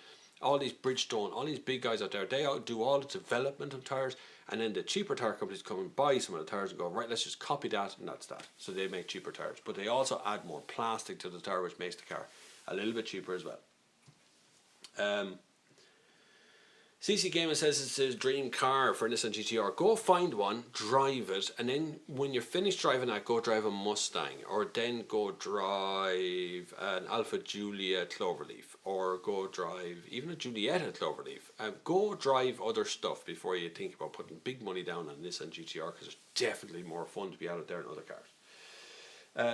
all these Bridgestone, all these big guys out there, they do all the development of tires, and then the cheaper tire companies come and buy some of the tires and go, right, let's just copy that, and that's that. So they make cheaper tires, but they also add more plastic to the tire, which makes the car a little bit cheaper as well. CC Gamer says it's his dream car for Nissan GTR. Go find one, drive it, and then when you're finished driving that, go drive a Mustang, or then go drive an Alfa Giulia Cloverleaf, or go drive even a Giulietta Cloverleaf. Go drive other stuff before you think about putting big money down on Nissan GTR, because it's definitely more fun to be out there in other cars.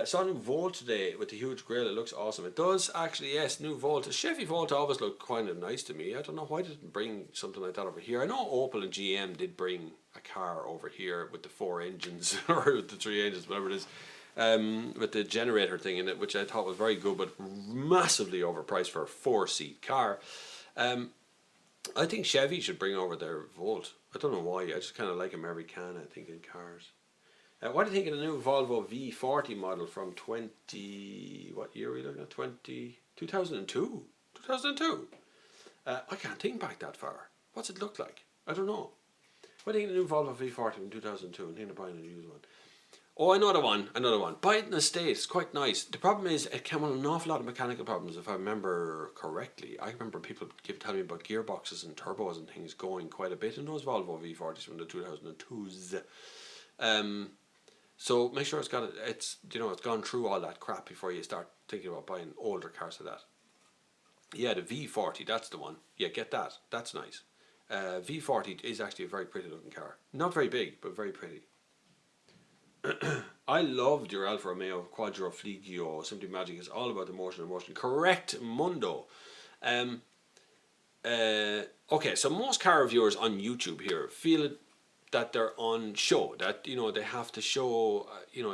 Saw a new Volt today with the huge grille. It looks awesome. It does actually, yes, new Volt. The Chevy Volt always looked kind of nice to me. I don't know why they didn't bring something like that over here. I know Opel and GM did bring a car over here with the 4 engines or the 3 engines, whatever it is, with the generator thing in it, which I thought was very good, but massively overpriced for a 4-seat car. I think Chevy should bring over their Volt. I don't know why. I just kind of like Americana, I think, in cars. What do you think of the new Volvo V40 model from what year are we looking at? 2002? 2002? I can't think back that far. What's it look like? I don't know. What do you think of the new Volvo V40 from 2002? I'm thinking of buying a used one. Oh, another one. Buy it in the States, quite nice. The problem is it came with an awful lot of mechanical problems, if I remember correctly. I remember people telling me about gearboxes and turbos and things going quite a bit in those Volvo V40s from the 2002s. So make sure it's gone through all that crap before you start thinking about buying older cars like that. Yeah, the V40, that's the one. Yeah, get that. That's nice. V40 is actually a very pretty looking car. Not very big, but very pretty. I loved your Alfa Romeo Quadro Fligio. Simply Magic is all about emotion. Correct, Mundo. Okay, so most car reviewers on YouTube here feel that they're on show, that they have to show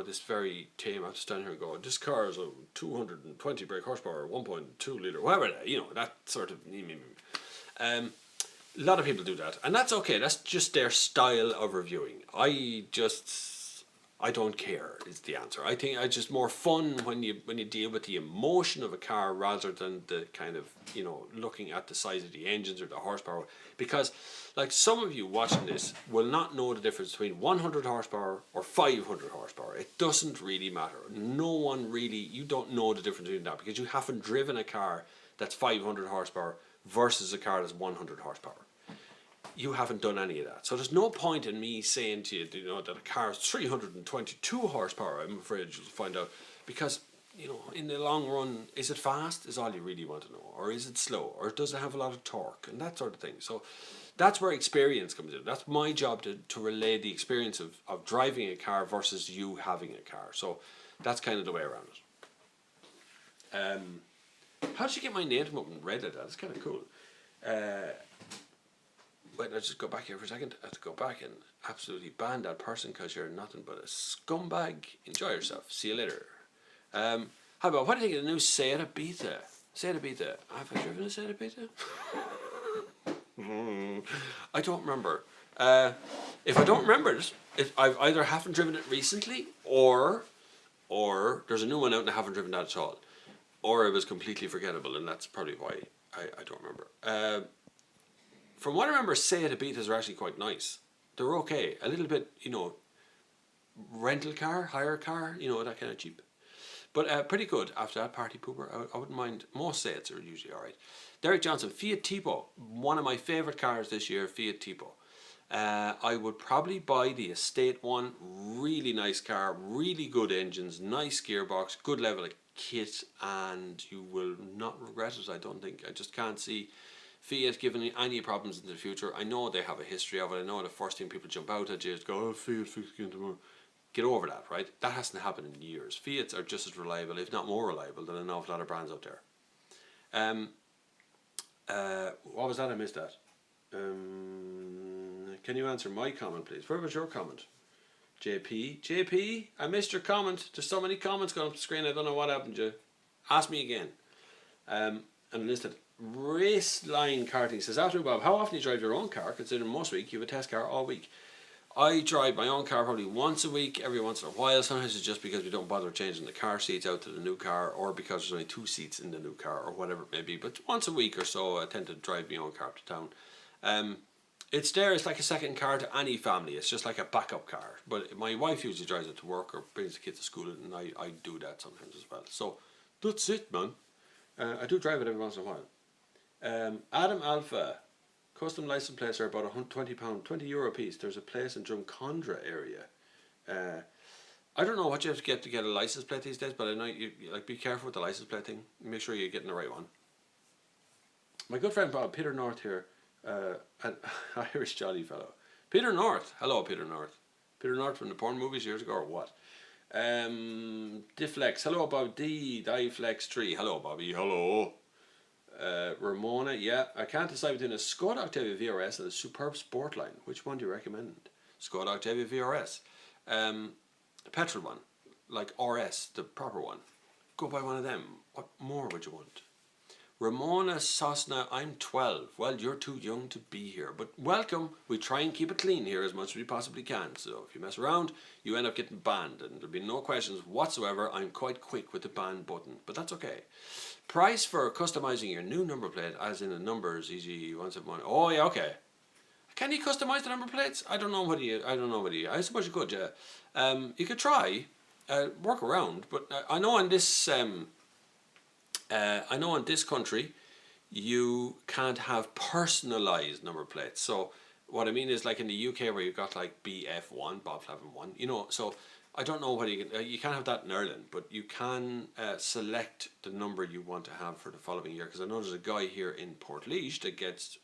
this very tame. I have to stand here and go, this car is a 220 brake horsepower, 1.2 litre, whatever, that sort of. A lot of people do that, and that's okay. That's just their style of reviewing. I don't care is the answer. I think it's just more fun when you deal with the emotion of a car rather than the kind of looking at the size of the engines or the horsepower, because like some of you watching this will not know the difference between 100 horsepower or 500 horsepower. It doesn't really matter. You don't know the difference between that because you haven't driven a car that's 500 horsepower versus a car that's 100 horsepower. You haven't done any of that. So there's no point in me saying to you, that a car is 322 horsepower, I'm afraid you'll find out. Because, in the long run, is it fast is all you really want to know. Or is it slow? Or does it have a lot of torque? And that sort of thing. So that's where experience comes in. That's my job to relay the experience of driving a car versus you having a car. So that's kind of the way around it. How did you get my name up and read it? That's kind of cool. Wait, let's just go back here for a second. I have to go back and absolutely ban that person because you're nothing but a scumbag. Enjoy yourself. See you later. How about, what do you think of the new Seat Ibiza? Seat Ibiza. Have I driven a Seat Ibiza? I don't remember. If I don't remember it, I either haven't driven it recently or there's a new one out and I haven't driven that at all. Or it was completely forgettable, and that's probably why I don't remember. From what I remember, Seat Ibizas are actually quite nice. They're okay. A little bit, rental car, hire car, that kind of cheap. But pretty good after that party pooper. I wouldn't mind. Most Seats are usually alright. Derek Johnson, Fiat Tipo. One of my favourite cars this year, Fiat Tipo. I would probably buy the estate one. Really nice car, really good engines, nice gearbox, good level of kit, and you will not regret it, I don't think. I just can't see Fiat giving any problems in the future. I know they have a history of it. I know the first thing people jump out at you is go, oh, Fiat fixed again tomorrow. Get over that, right? That hasn't happened in years. Fiats are just as reliable, if not more reliable, than an awful lot of brands out there. What was that? I missed that. Can you answer my comment, please? Where was your comment? JP, I missed your comment. There's so many comments going up the screen. I don't know what happened to you. Ask me again. And listed Raceline Karting says, after Bob, how often do you drive your own car? Considering most week you have a test car all week. I drive my own car probably once a week, every once in a while. Sometimes it's just because we don't bother changing the car seats out to the new car, or because there's only 2 seats in the new car, or whatever it may be. But once a week or so, I tend to drive my own car to town. It's there. It's like a second car to any family. It's just like a backup car. But my wife usually drives it to work or brings the kids to school, and I do that sometimes as well. So that's it, man. I do drive it every once in a while. Adam Alpha. Custom license plates are about £20, €20 a piece. There's a place in Drumcondra area. I don't know what you have to get a license plate these days, but I know you like be careful with the license plate thing. Make sure you're getting the right one. My good friend Bob, Peter North here, an Irish jolly fellow. Peter North, hello Peter North. Peter North from the porn movies years ago or what? Difflex, hello Bob. Diflex3, hello Bobby, hello. Ramona, yeah. I can't decide between a Skoda Octavia VRS and a superb Sportline. Which one do you recommend? Skoda Octavia VRS. Petrol one, like RS, the proper one. Go buy one of them. What more would you want? Ramona Sosna, I'm 12. Well, you're too young to be here, but welcome. We try and keep it clean here as much as we possibly can. So if you mess around, you end up getting banned, and there'll be no questions whatsoever. I'm quite quick with the ban button, but that's okay. Price for customizing your new number plate, as in the numbers, e.g. 171. Oh yeah, okay. Can you customize the number plates? I don't know what you. I suppose you could. Yeah. You could try, work around, but I know in this. I know in this country, you can't have personalised number plates. So what I mean is, like in the UK, where you've got like BF1, Bob Flavin 1, you know. So I don't know whether you can't have that in Ireland, but you can select the number you want to have for the following year. Because I know there's a guy here in Portlaoise that gets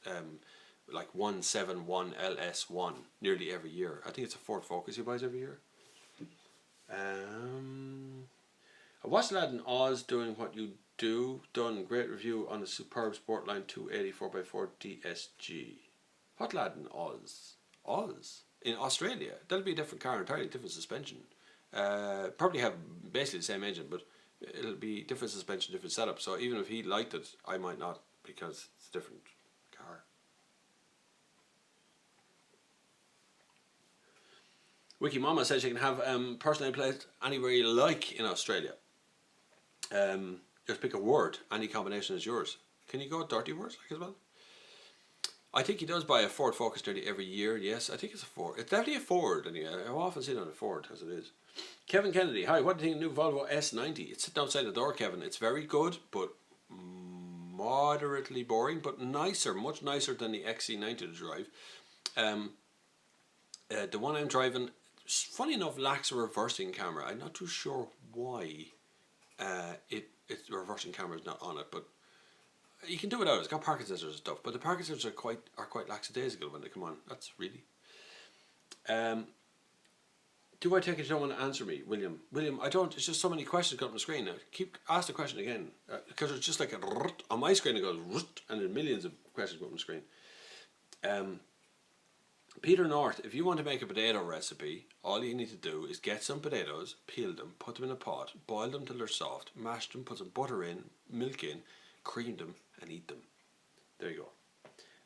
like 171 LS1 nearly every year. I think it's a Ford Focus he buys every yeer. I watched a lad in Oz doing what you do. Done great review on the superb Sportline 280 4x4 DSG. What lad in Oz? Oz? In Australia? That'll be a different car entirely, different suspension. Probably have basically the same engine, but it'll be different suspension, different setup. So even if he liked it, I might not, because it's a different car. Wiki Mama says you can have personal plates anywhere you like in Australia. Just pick a word, any combination is yours. Can you go dirty words like as well? I think he does buy a Ford Focus nearly every year. Yes, I think it's a Ford. It's definitely a Ford. And I've often seen it on a Ford as it is. Kevin Kennedy, hi. What do you think of the new Volvo S90? It's sitting outside the door, Kevin. It's very good, but moderately boring, but nicer, much nicer than the XC90 to drive. The one I'm driving, funny enough, lacks a reversing camera. I'm not too sure why its reversing camera is not on it, but you can do without it. It's got parking sensors and stuff, but the parking sensors are quite lackadaisical when they come on. That's really. Do I take it you don't want to answer me, William? William, I don't. It's just so many questions come up on the screen. Ask the question again, because it's just like on my screen it goes and then millions of questions come up on the screen. Peter North, if you want to make a potato recipe, all you need to do is get some potatoes, peel them, put them in a pot, boil them till they're soft, mash them, put some butter in, milk in, cream them, and eat them. There you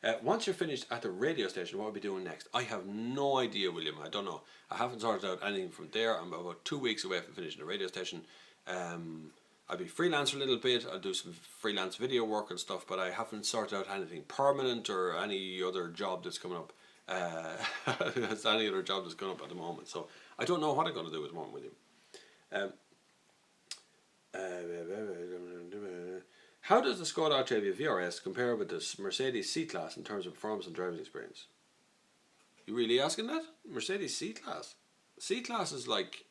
go. Once you're finished at the radio station, what will you be doing next? I have no idea, William. I don't know. I haven't sorted out anything from there. I'm about 2 weeks away from finishing the radio station. I'll be freelance for a little bit. I'll do some freelance video work and stuff, but I haven't sorted out anything permanent or any other job that's coming up. That's any other job that's coming up at the moment. So I don't know what I'm going to do at the moment, William. How does the Skoda Octavia VRS compare with the Mercedes C-Class in terms of performance and driving experience? You really asking that? Mercedes C-Class? C-Class is like...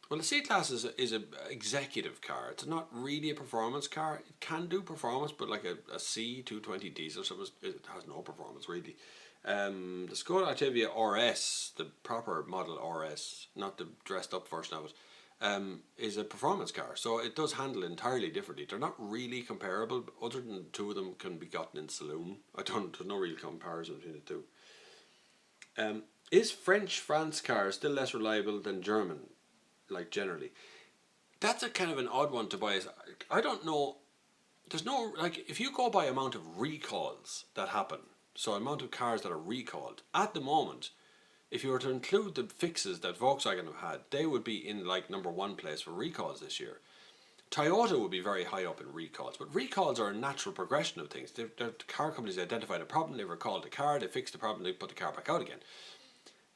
Well, the C-Class is a executive car. It's not really a performance car. It can do performance, but like a C220 diesel, so it has no performance really. The Skoda Octavia RS, the proper model RS, not the dressed up version of it, is a performance car. So it does handle entirely differently. They're not really comparable, but other than the two of them can be gotten in saloon. There's no real comparison between the two. Is France car still less reliable than German? Like generally, that's a kind of an odd one to buy. I don't know. There's no, like, if you go by amount of recalls that happen, so amount of cars that are recalled at the moment, if you were to include the fixes that Volkswagen have had, they would be in like number one place for recalls this year. Toyota would be very high up in recalls, but recalls are a natural progression of things. The car companies identified a problem, they recalled the car, they fixed the problem, they put the car back out again.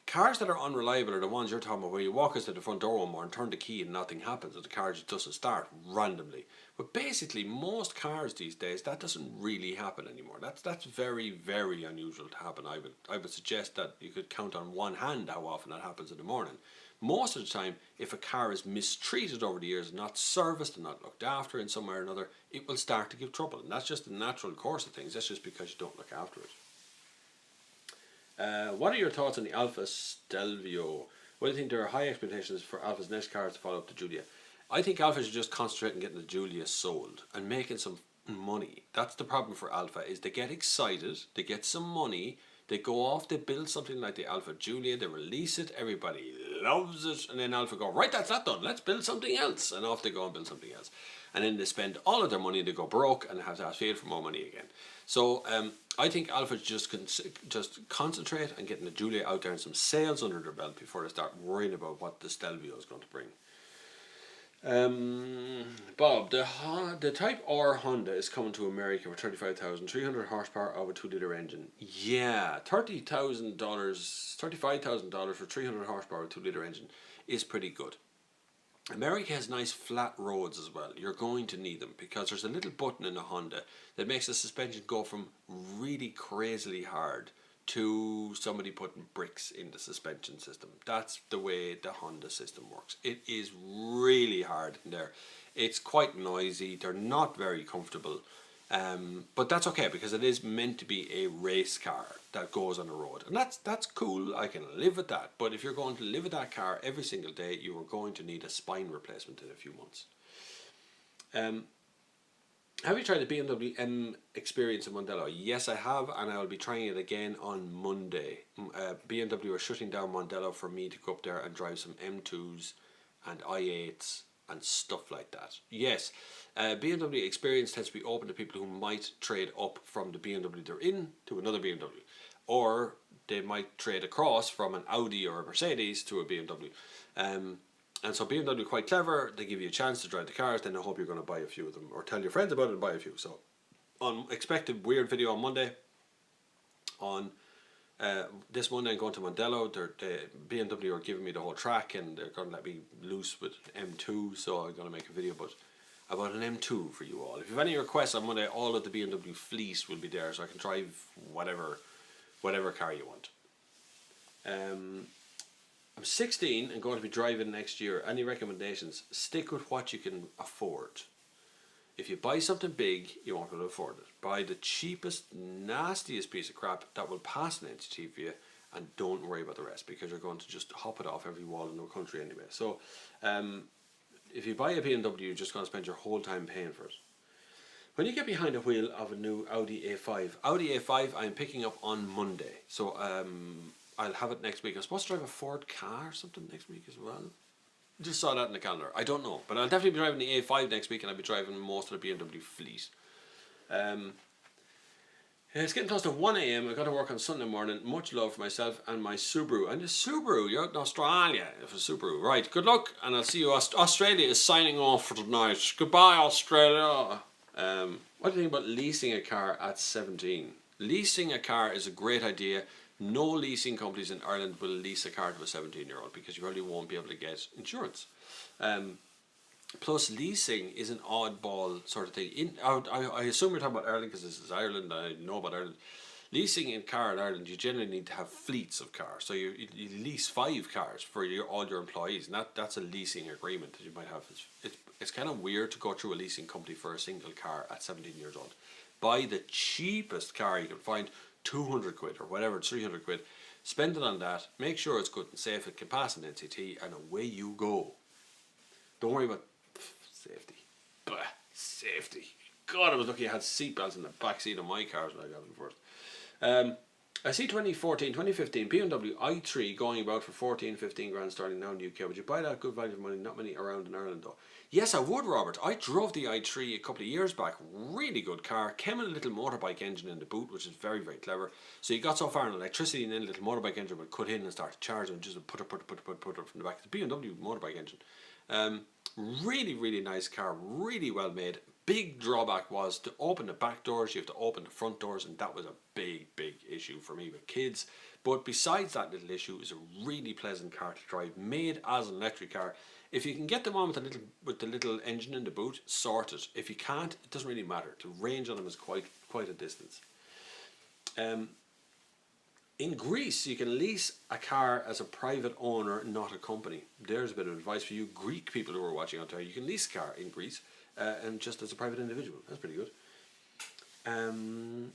Cars that are unreliable are the ones you're talking about where you walk us to the front door one more and turn the key and nothing happens, or the car just doesn't start randomly. But basically, most cars these days, that doesn't really happen anymore. That's very, very unusual to happen. I would suggest that you could count on one hand how often that happens in the morning. Most of the time, if a car is mistreated over the years, not serviced and not looked after in some way or another, it will start to give trouble. And that's just the natural course of things. That's just because you don't look after it. What are your thoughts on the Alfa Stelvio? What do you think there are high expectations for Alfa's next cars to follow up to Giulia? I think Alfa should just concentrate on getting the Giulia sold and making some money. That's the problem for Alfa, is they get excited, they get some money, they go off, they build something like the Alfa Giulia, they release it, everybody loves it, and then Alfa go, right, that's that done, let's build something else, and off they go and build something else. And then they spend all of their money, they go broke, and have to ask Fiat for more money again. So I think Alfa just concentrate on getting the Giulia out there and some sales under their belt before they start worrying about what the Stelvio is going to bring. Bob, the Type R Honda is coming to America for 35,000, 300 horsepower of a 2-litre engine. Yeah, $30,000, $35,000 for 300 horsepower 2-litre engine is pretty good. America has nice flat roads as well. You're going to need them because there's a little button in a Honda that makes the suspension go from really crazily hard to somebody putting bricks in the suspension system. That's the way the Honda system works. It is really hard in there. It's quite noisy. They're not very comfortable. But that's okay because it is meant to be a race car that goes on the road. And that's cool. I can live with that. But if you're going to live with that car every single day, you are going to need a spine replacement in a few months. Have you tried the BMW M Experience in Mondello? Yes, I have, and I will be trying it again on Monday. BMW are shutting down Mondello for me to go up there and drive some M2s and i8s and stuff like that. Yes, BMW Experience tends to be open to people who might trade up from the BMW they're in to another BMW, or they might trade across from an Audi or a Mercedes to a BMW. And so BMW are quite clever. They give you a chance to drive the cars, then they hope you're going to buy a few of them or tell your friends about it and buy a few. So expected weird video on Monday. On this Monday I'm going to Mondello. BMW are giving me the whole track and they're going to let me loose with M2, so I'm going to make a video about an M2 for you all. If you have any requests on Monday, all of the BMW fleece will be there, so I can drive whatever car you want. I'm 16 and going to be driving next year. Any recommendations? Stick with what you can afford. If you buy something big, you won't be able to afford it. Buy the cheapest, nastiest piece of crap that will pass an NCT for you, and don't worry about the rest because you're going to just hop it off every wall in the country anyway. So if you buy a BMW, you're just going to spend your whole time paying for it. When you get behind the wheel of a new Audi A5 I'm picking up on Monday. So I'll have it next week. I'm supposed to drive a Ford car or something next week as well. Just saw that in the calendar. I don't know. But I'll definitely be driving the A5 next week, and I'll be driving most of the BMW fleet. It's getting close to 1 a.m. I've got to work on Sunday morning. Much love for myself and my Subaru. And the Subaru, you're out in Australia for Subaru. Right, good luck, and I'll see you. Australia is signing off for tonight. Goodbye, Australia. What do you think about leasing a car at 17? Leasing a car is a great idea. No leasing companies in Ireland will lease a car to a 17-year-old because you probably won't be able to get insurance. Plus, leasing is an oddball sort of thing. I assume you're talking about Ireland because this is Ireland. I know about Ireland. Leasing in car in Ireland, you generally need to have fleets of cars. So you lease 5 cars for all your employees, and that's a leasing agreement that you might have. It's kind of weird to go through a leasing company for a single car at 17 years old. Buy the cheapest car you can find, 200 quid or whatever, 300 quid. Spend it on that. Make sure it's good and safe. It can pass an NCT, and away you go. Don't worry about safety. Bah, safety. God, I was lucky I had seatbelts in the back seat of my cars when I got them first. I see 2015 BMW i3 going about for 14, 15 grand starting now in the UK. Would you buy that? Good value for money. Not many around in Ireland though. Yes, I would, Robert. I drove the i3 a couple of years back. Really good car. Came with a little motorbike engine in the boot, which is very, very clever. So you got so far in electricity, and then a little motorbike engine would cut in and start to charge, and just put it from the back. The BMW motorbike engine. Really, really nice car. Really well made. Big drawback was to open the back doors, you have to open the front doors, and that was a big issue for me with kids. But besides that little issue, it was a really pleasant car to drive, made as an electric car. If you can get them on with the little engine in the boot, sort it. If you can't, it doesn't really matter. The range on them is quite a distance. In Greece, you can lease a car as a private owner, not a company. There's a bit of advice for you Greek people who are watching out there. You can lease a car in Greece, and just as a private individual. That's pretty good.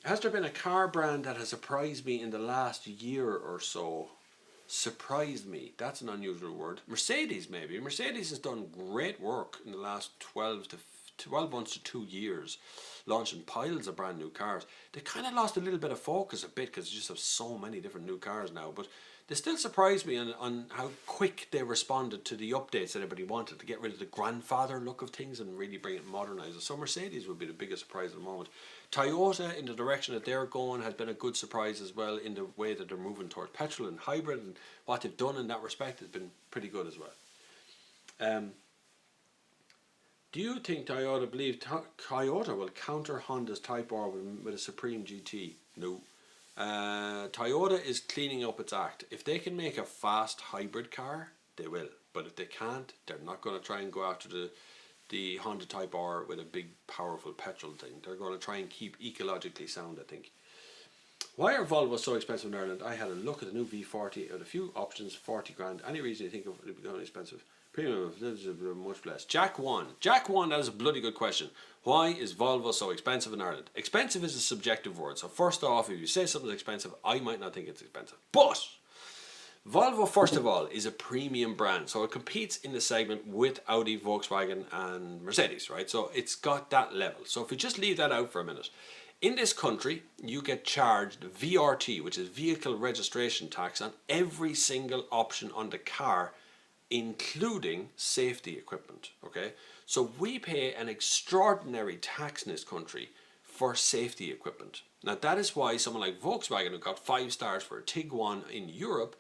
Has there been a car brand that has surprised me in the last year or so? Surprised me. That's an unusual word. Mercedes, maybe. Mercedes has done great work in the last 12 months to 2 years, launching piles of brand new cars. They kind of lost a little bit of focus a bit because they just have so many different new cars now, but they still surprised me on how quick they responded to the updates that everybody wanted to get rid of the grandfather look of things and really bring it modernise. So Mercedes would be the biggest surprise at the moment. Toyota, in the direction that they're going, has been a good surprise as well, in the way that they're moving towards petrol and hybrid, and what they've done in that respect has been pretty good as well. Do you think Toyota will counter Honda's Type R with a Supreme GT? No. Toyota is cleaning up its act. If they can make a fast hybrid car, they will. But if they can't, they're not going to try and go after the Honda Type R with a big, powerful petrol thing. They're going to try and keep ecologically sound, I think. Why are Volvos so expensive in Ireland? I had a look at the new V40 with a few options, 40 grand. Any reason you think it would be expensive? Premium, this is much less. Jack 1, that is a bloody good question. Why is Volvo so expensive in Ireland? Expensive is a subjective word. So first off, if you say something's expensive, I might not think it's expensive. But Volvo, first of all, is a premium brand. So it competes in the segment with Audi, Volkswagen and Mercedes, right? So it's got that level. So if we just leave that out for a minute. In this country, you get charged VRT, which is vehicle registration tax, on every single option on the car, including safety equipment. Okay, so we pay an extraordinary tax in this country for safety equipment. Now that is why someone like Volkswagen, who got 5 stars for a Tiguan in Europe,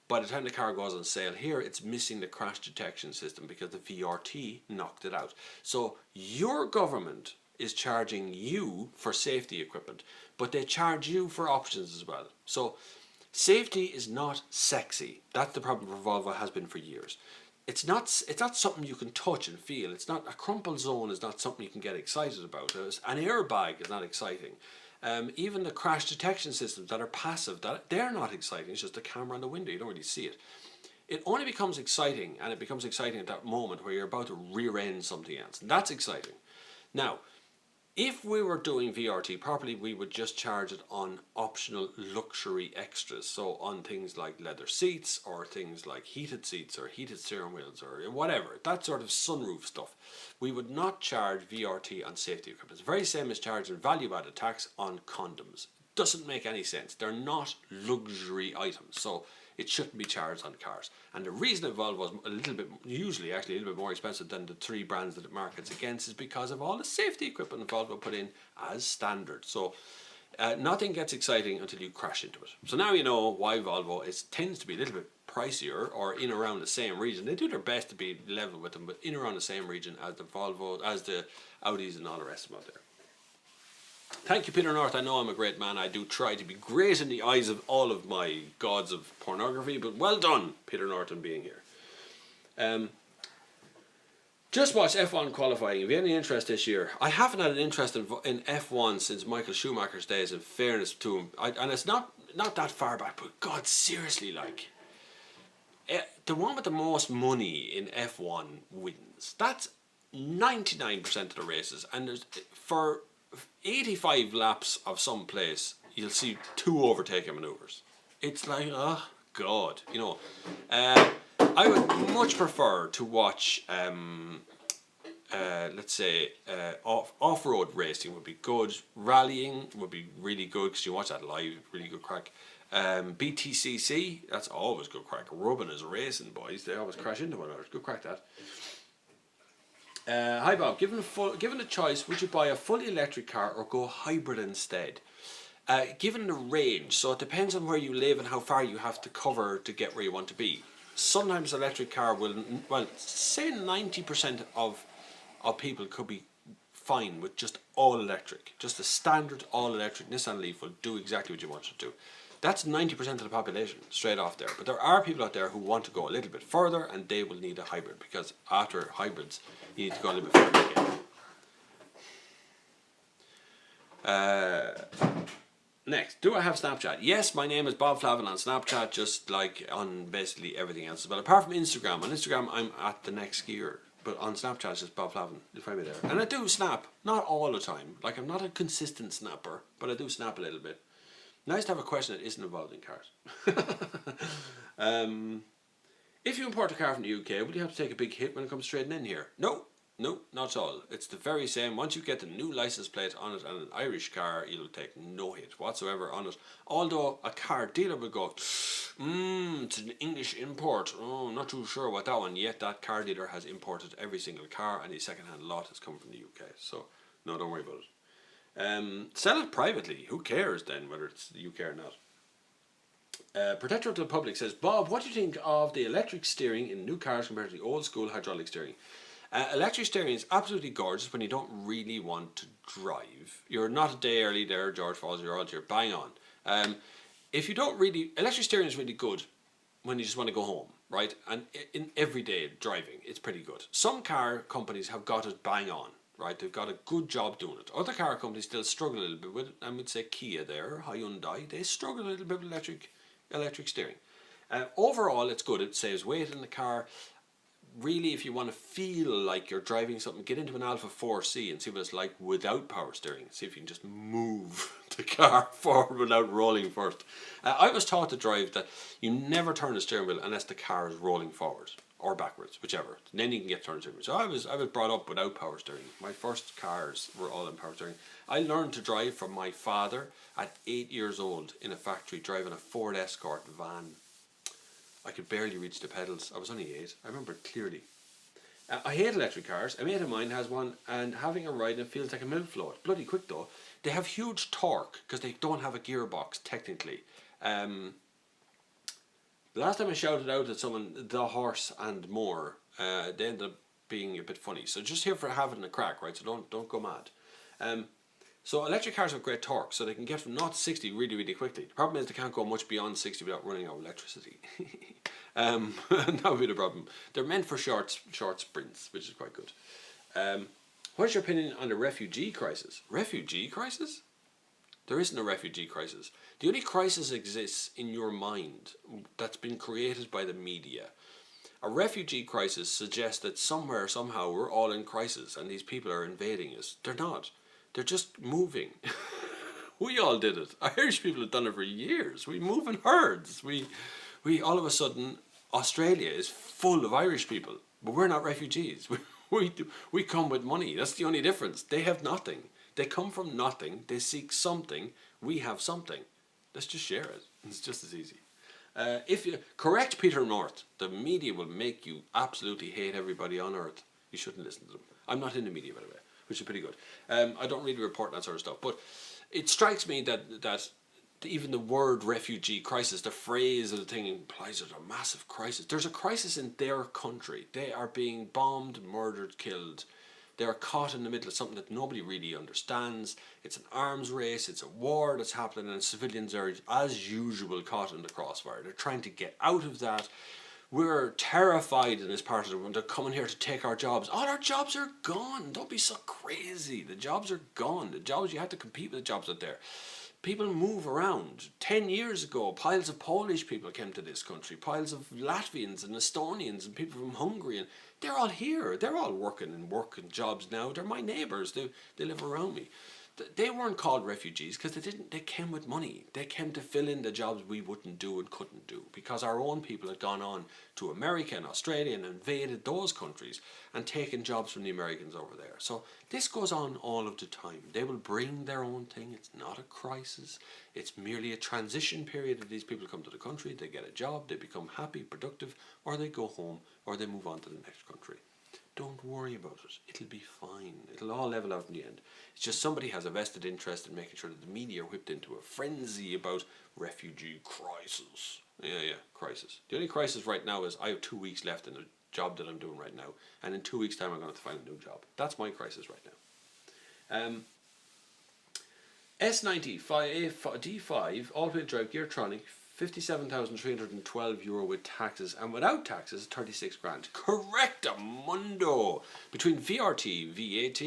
by the time the car goes on sale here, it's missing the crash detection system because the VRT knocked it out. So your government is charging you for safety equipment, but they charge you for options as well. So safety is not sexy. That's the problem for Volvo, has been for years. It's not something you can touch and feel. It's not, a crumple zone is not something you can get excited about. An airbag is not exciting. Even the crash detection systems that are passive, they're not exciting. It's just a camera on the window. You don't really see it. It only becomes exciting, and it becomes exciting at that moment where you're about to rear end something else. And that's exciting. Now, if we were doing VRT properly, we would just charge it on optional luxury extras. So on things like leather seats, or things like heated seats, or heated steering wheels, or whatever, that sort of sunroof stuff. We would not charge VRT on safety equipment. It's the very same as charging value-added tax on condoms. Doesn't make any sense. They're not luxury items, so it shouldn't be charged on cars. And the reason that Volvo is usually a little bit more expensive than the 3 brands that it markets against, is because of all the safety equipment that Volvo put in as standard. So nothing gets exciting until you crash into it. So now you know why Volvo tends to be a little bit pricier, or in around the same region. They do their best to be level with them, but in around the same region as the Volvo, as the Audis and all the rest of them out there. Thank you, Peter North. I know I'm a great man. I do try to be great in the eyes of all of my gods of pornography, but well done, Peter Norton, being here. Just watch F1 qualifying. If you have any interest this year, I haven't had an interest in F1 since Michael Schumacher's days. In fairness to him, and it's not that far back. But God, seriously, like the one with the most money in F1 wins. That's 99% of the races, and there's for 85 laps of some place, you'll see 2 overtaking maneuvers. It's like, oh God, you know. I would much prefer to watch, let's say, off-road racing would be good. Rallying would be really good because you watch that live, really good crack. BTCC, that's always good crack. Rubbing is racing, boys. They always crash into one another. Good crack, that. Hi Bob, given a choice, would you buy a fully electric car or go hybrid instead? Given the range, so it depends on where you live and how far you have to cover to get where you want to be. Sometimes electric car will, well, say 90% of people could be fine with just all electric. Just a standard all electric Nissan Leaf will do exactly what you want it to do. That's 90% of the population straight off there. But there are people out there who want to go a little bit further, and they will need a hybrid, because after hybrids you need to go a little bit further again. Next, do I have Snapchat? Yes, my name is Bob Flavin on Snapchat, just like on basically everything else. But apart from Instagram, on Instagram I'm at the next skier. But on Snapchat it's just Bob Flavin. You'll find me there. And I do snap, not all the time. Like, I'm not a consistent snapper, but I do snap a little bit. Nice to have a question that isn't involved in cars. If you import a car from the UK, will you have to take a big hit when it comes trading in here? No, not at all. It's the very same. Once you get the new license plate on it and an Irish car, you'll take no hit whatsoever on it. Although a car dealer will go, it's an English import. Oh, not too sure about that one. Yet that car dealer has imported every single car, and the second-hand lot has come from the UK. So, no, don't worry about it. Sell it privately. Who cares then whether it's the UK or not? Protector of the Public says, Bob, what do you think of the electric steering in new cars compared to the old school hydraulic steering? Electric steering is absolutely gorgeous when you don't really want to drive. You're not a day early there, George Falls, you're bang on. If you don't really, electric steering is really good when you just want to go home, right? And in everyday driving, it's pretty good. Some car companies have got it bang on. Right, they've got a good job doing it. Other car companies still struggle a little bit with it. I would say Kia there, Hyundai, they struggle a little bit with electric steering. Overall, it's good. It saves weight in the car. Really, if you want to feel like you're driving something, get into an Alpha 4C and see what it's like without power steering. See if you can just move the car forward without rolling first. I was taught to drive that you never turn the steering wheel unless the car is rolling forward or backwards, whichever. And then you can get turned steering wheel. So I was brought up without power steering. My first cars were all in power steering. I learned to drive from my father at 8 years old in a factory, driving a Ford Escort van. I could barely reach the pedals. I was only 8. I remember it clearly. I hate electric cars. A mate of mine has one, and having a ride, it feels like a milk float. Bloody quick though. They have huge torque because they don't have a gearbox technically. The last time I shouted out at someone, the horse and more, they ended up being a bit funny. So just here for having a crack, right? So don't go mad. So electric cars have great torque, so they can get from 0 to 60 really, really quickly. The problem is they can't go much beyond 60 without running out of electricity. That would be the problem. They're meant for short sprints, which is quite good. What's your opinion on the refugee crisis? Refugee crisis? There isn't a refugee crisis. The only crisis exists in your mind that's been created by the media. A refugee crisis suggests that somewhere, somehow, we're all in crisis and these people are invading us. They're not. They're just moving. We all did it. Irish people have done it for years. We move in herds. We all of a sudden, Australia is full of Irish people, but we're not refugees. We come with money. That's the only difference. They have nothing. They come from nothing. They seek something. We have something. Let's just share it. It's just as easy. If you correct Peter North, the media will make you absolutely hate everybody on earth. You shouldn't listen to them. I'm not in the media, by the way, which is pretty good. I don't really report that sort of stuff, but it strikes me that even the word refugee crisis, the phrase of the thing implies there's a massive crisis. There's a crisis in their country. They are being bombed, murdered, killed. They are caught in the middle of something that nobody really understands. It's an arms race. It's a war that's happening, and civilians are, as usual, caught in the crossfire. They're trying to get out of that. we're terrified in this part of the world. They're coming here to take our jobs. All our jobs are gone. Don't be so crazy. The jobs are gone. The jobs, you have to compete with the jobs out there. People move around. 10 years ago, piles of Polish people came to this country. Piles of Latvians and Estonians and people from Hungary. And they're all here. They're all working jobs now. They're my neighbours. They live around me. They weren't called refugees because they came with money. They came to fill in the jobs we wouldn't do and couldn't do, because our own people had gone on to America and Australia and invaded those countries and taken jobs from the Americans over there. So this goes on all of the time. They will bring their own thing. It's not a crisis. It's merely a transition period that these people come to the country, they get a job, they become happy, productive, or they go home, or they move on to the next country. Don't worry about it. It'll be fine. It'll all level out in the end. It's just somebody has a vested interest in making sure that the media are whipped into a frenzy about refugee crisis. Yeah, crisis. The only crisis right now is I have 2 weeks left in the job that I'm doing right now, and in 2 weeks' time I'm going to have to find a new job. That's my crisis right now. S90 D5 all-wheel drive Geartronic, €57,312 with taxes, and without taxes 36 grand. Correctamundo. Between VRT, VAT,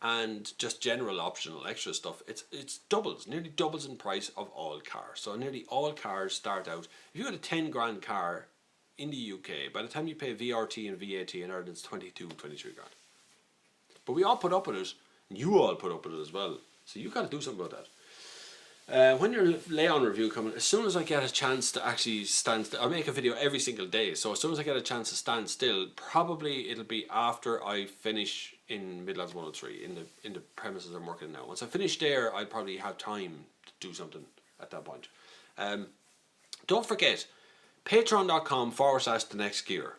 and just general optional extra stuff, it's doubles, nearly doubles in price of all cars. So nearly all cars start out. If you got a 10 grand car in the UK, by the time you pay VRT and VAT in Ireland, it's 22, 23 grand. But we all put up with it, and you all put up with it as well. So you got to do something about that. When your Leon review coming, as soon as I get a chance to actually stand still, I make a video every single day, so as soon as I get a chance to stand still, probably it'll be after I finish in Midlands 103, in the premises I'm working in now. Once I finish there, I'll probably have time to do something at that point. Don't forget, patreon.com/the next gear.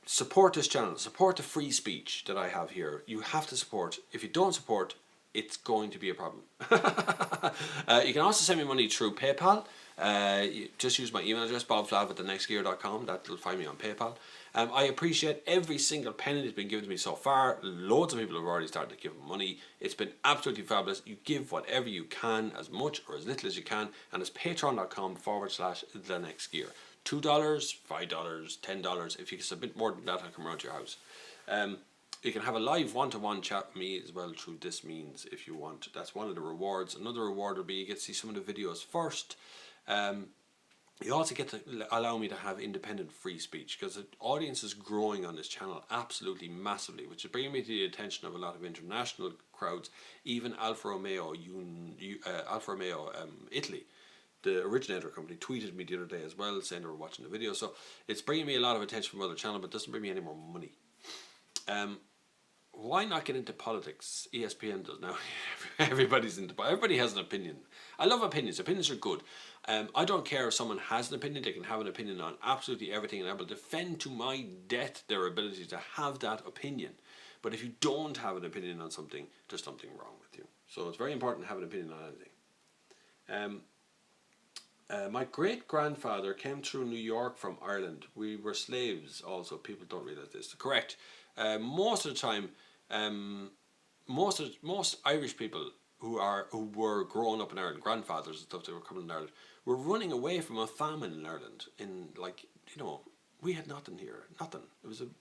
Support this channel, support the free speech that I have here. You have to support. If you don't support, it's going to be a problem. You can also send me money through PayPal. You just use my email address, bobflav@thenextgear.com. That'll find me on PayPal. I appreciate every single penny that's been given to me so far. Loads of people have already started to give money. It's been absolutely fabulous. You give whatever you can, as much or as little as you can, and it's patreon.com/thenextgear. $2, $5, $10. If you can submit more than that, I'll come around to your house. You can have a live one-to-one chat with me as well through this means if you want. That's one of the rewards. Another reward will be you get to see some of the videos first. You also get to allow me to have independent free speech, because the audience is growing on this channel absolutely massively, which is bringing me to the attention of a lot of international crowds, even Alfa Romeo, Italy. The originator company tweeted me the other day as well, saying they were watching the video. So it's bringing me a lot of attention from other channels, but doesn't bring me any more money. Why not get into politics? ESPN does now. Everybody has an opinion. I love opinions. Opinions are good. I don't care if someone has an opinion. They can have an opinion on absolutely everything, and I will defend to my death their ability to have that opinion. But if you don't have an opinion on something, there's something wrong with you. So it's very important to have an opinion on anything. My great-grandfather came through New York from Ireland. We were slaves also. People don't realise this. Correct. Most of the time, most Irish people who were growing up in Ireland, grandfathers and stuff, they were coming in Ireland, were running away from a famine in Ireland. We had nothing here, nothing.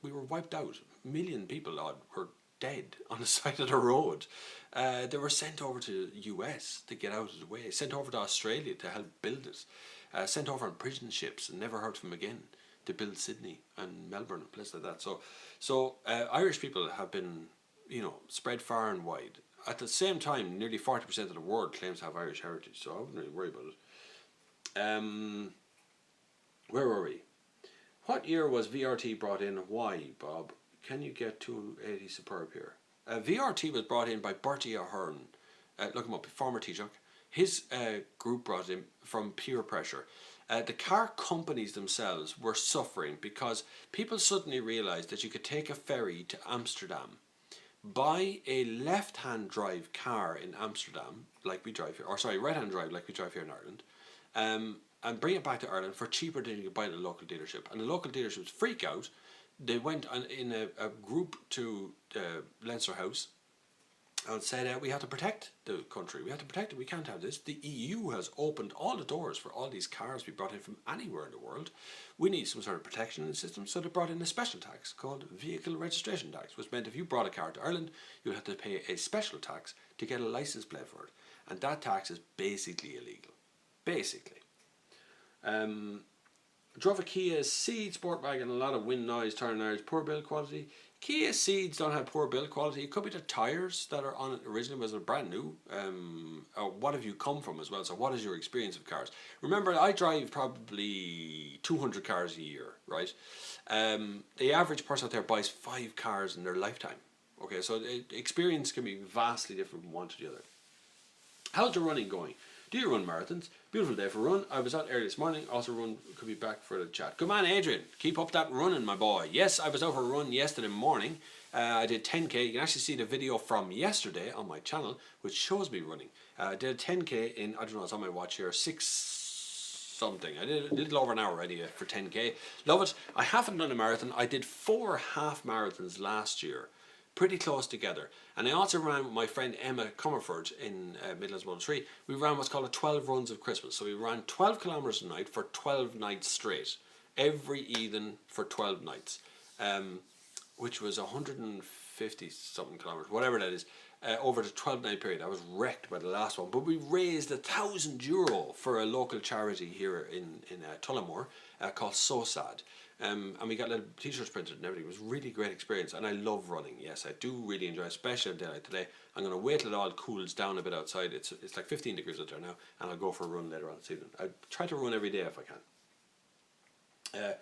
We were wiped out. A million people were dead on the side of the road. They were sent over to the US to get out of the way, sent over to Australia to help build it, sent over on prison ships and never heard from them again to build Sydney and Melbourne and places like that. So Irish people have been, spread far and wide. At the same time, nearly 40% of the world claims to have Irish heritage, so I wouldn't really worry about it. Where were we? What year was VRT brought in? Why, Bob? Can you get 280 Superb here? VRT was brought in by Bertie Ahern. Look him up, former Taoiseach. His group brought it in from peer pressure. The car companies themselves were suffering because people suddenly realised that you could take a ferry to Amsterdam, buy a left-hand drive car in Amsterdam, like we drive here, right-hand drive like we drive here in Ireland, and bring it back to Ireland for cheaper than you could buy at a local dealership. And the local dealerships freak out. They went in a group to Leinster House, and said we have to protect the country. We have to protect it. We can't have this. The EU has opened all the doors for all these cars to be brought in from anywhere in the world. We need some sort of protection in the system, so they brought in a special tax called vehicle registration tax, which meant if you brought a car to Ireland, you'd have to pay a special tax to get a license plate for it. And that tax is basically illegal. Basically. Drove a Kia Ceed Sportwagon, a lot of wind noise, turning irons, poor build quality. Kia Ceeds don't have poor build quality. It could be the tyres that are on it originally was brand new. Or what have you come from as well? So what is your experience of cars? Remember, I drive probably 200 cars a year, right? The average person out there buys 5 cars in their lifetime. Okay, so the experience can be vastly different from one to the other. How's your running going? Do you run marathons? Beautiful day for a run. I was out early this morning. Also could be back for the chat. Good man, Adrian. Keep up that running, my boy. Yes, I was out for a run yesterday morning. I did 10k. You can actually see the video from yesterday on my channel, which shows me running. I did a 10k in, I don't know, it's on my watch here, 6 something. I did a little over an hour already for 10k. Love it. I haven't done a marathon. I did 4 half marathons last year. Pretty close together. And I also ran with my friend Emma Comerford in Midlands 103. We ran what's called a 12 runs of Christmas. So we ran 12 kilometres a night for 12 nights straight. Every evening for 12 nights. Which was 150 something kilometres, whatever that is, over the 12 night period. I was wrecked by the last one. But we raised €1,000 for a local charity here in Tullamore called So Sad. And we got little t-shirts printed and everything. It was a really great experience, and I love running. Yes, I do really enjoy it, especially on a day like today. I'm going to wait till it all cools down a bit outside. It's like 15 degrees out there now, and I'll go for a run later on this evening. I try to run every day if I can.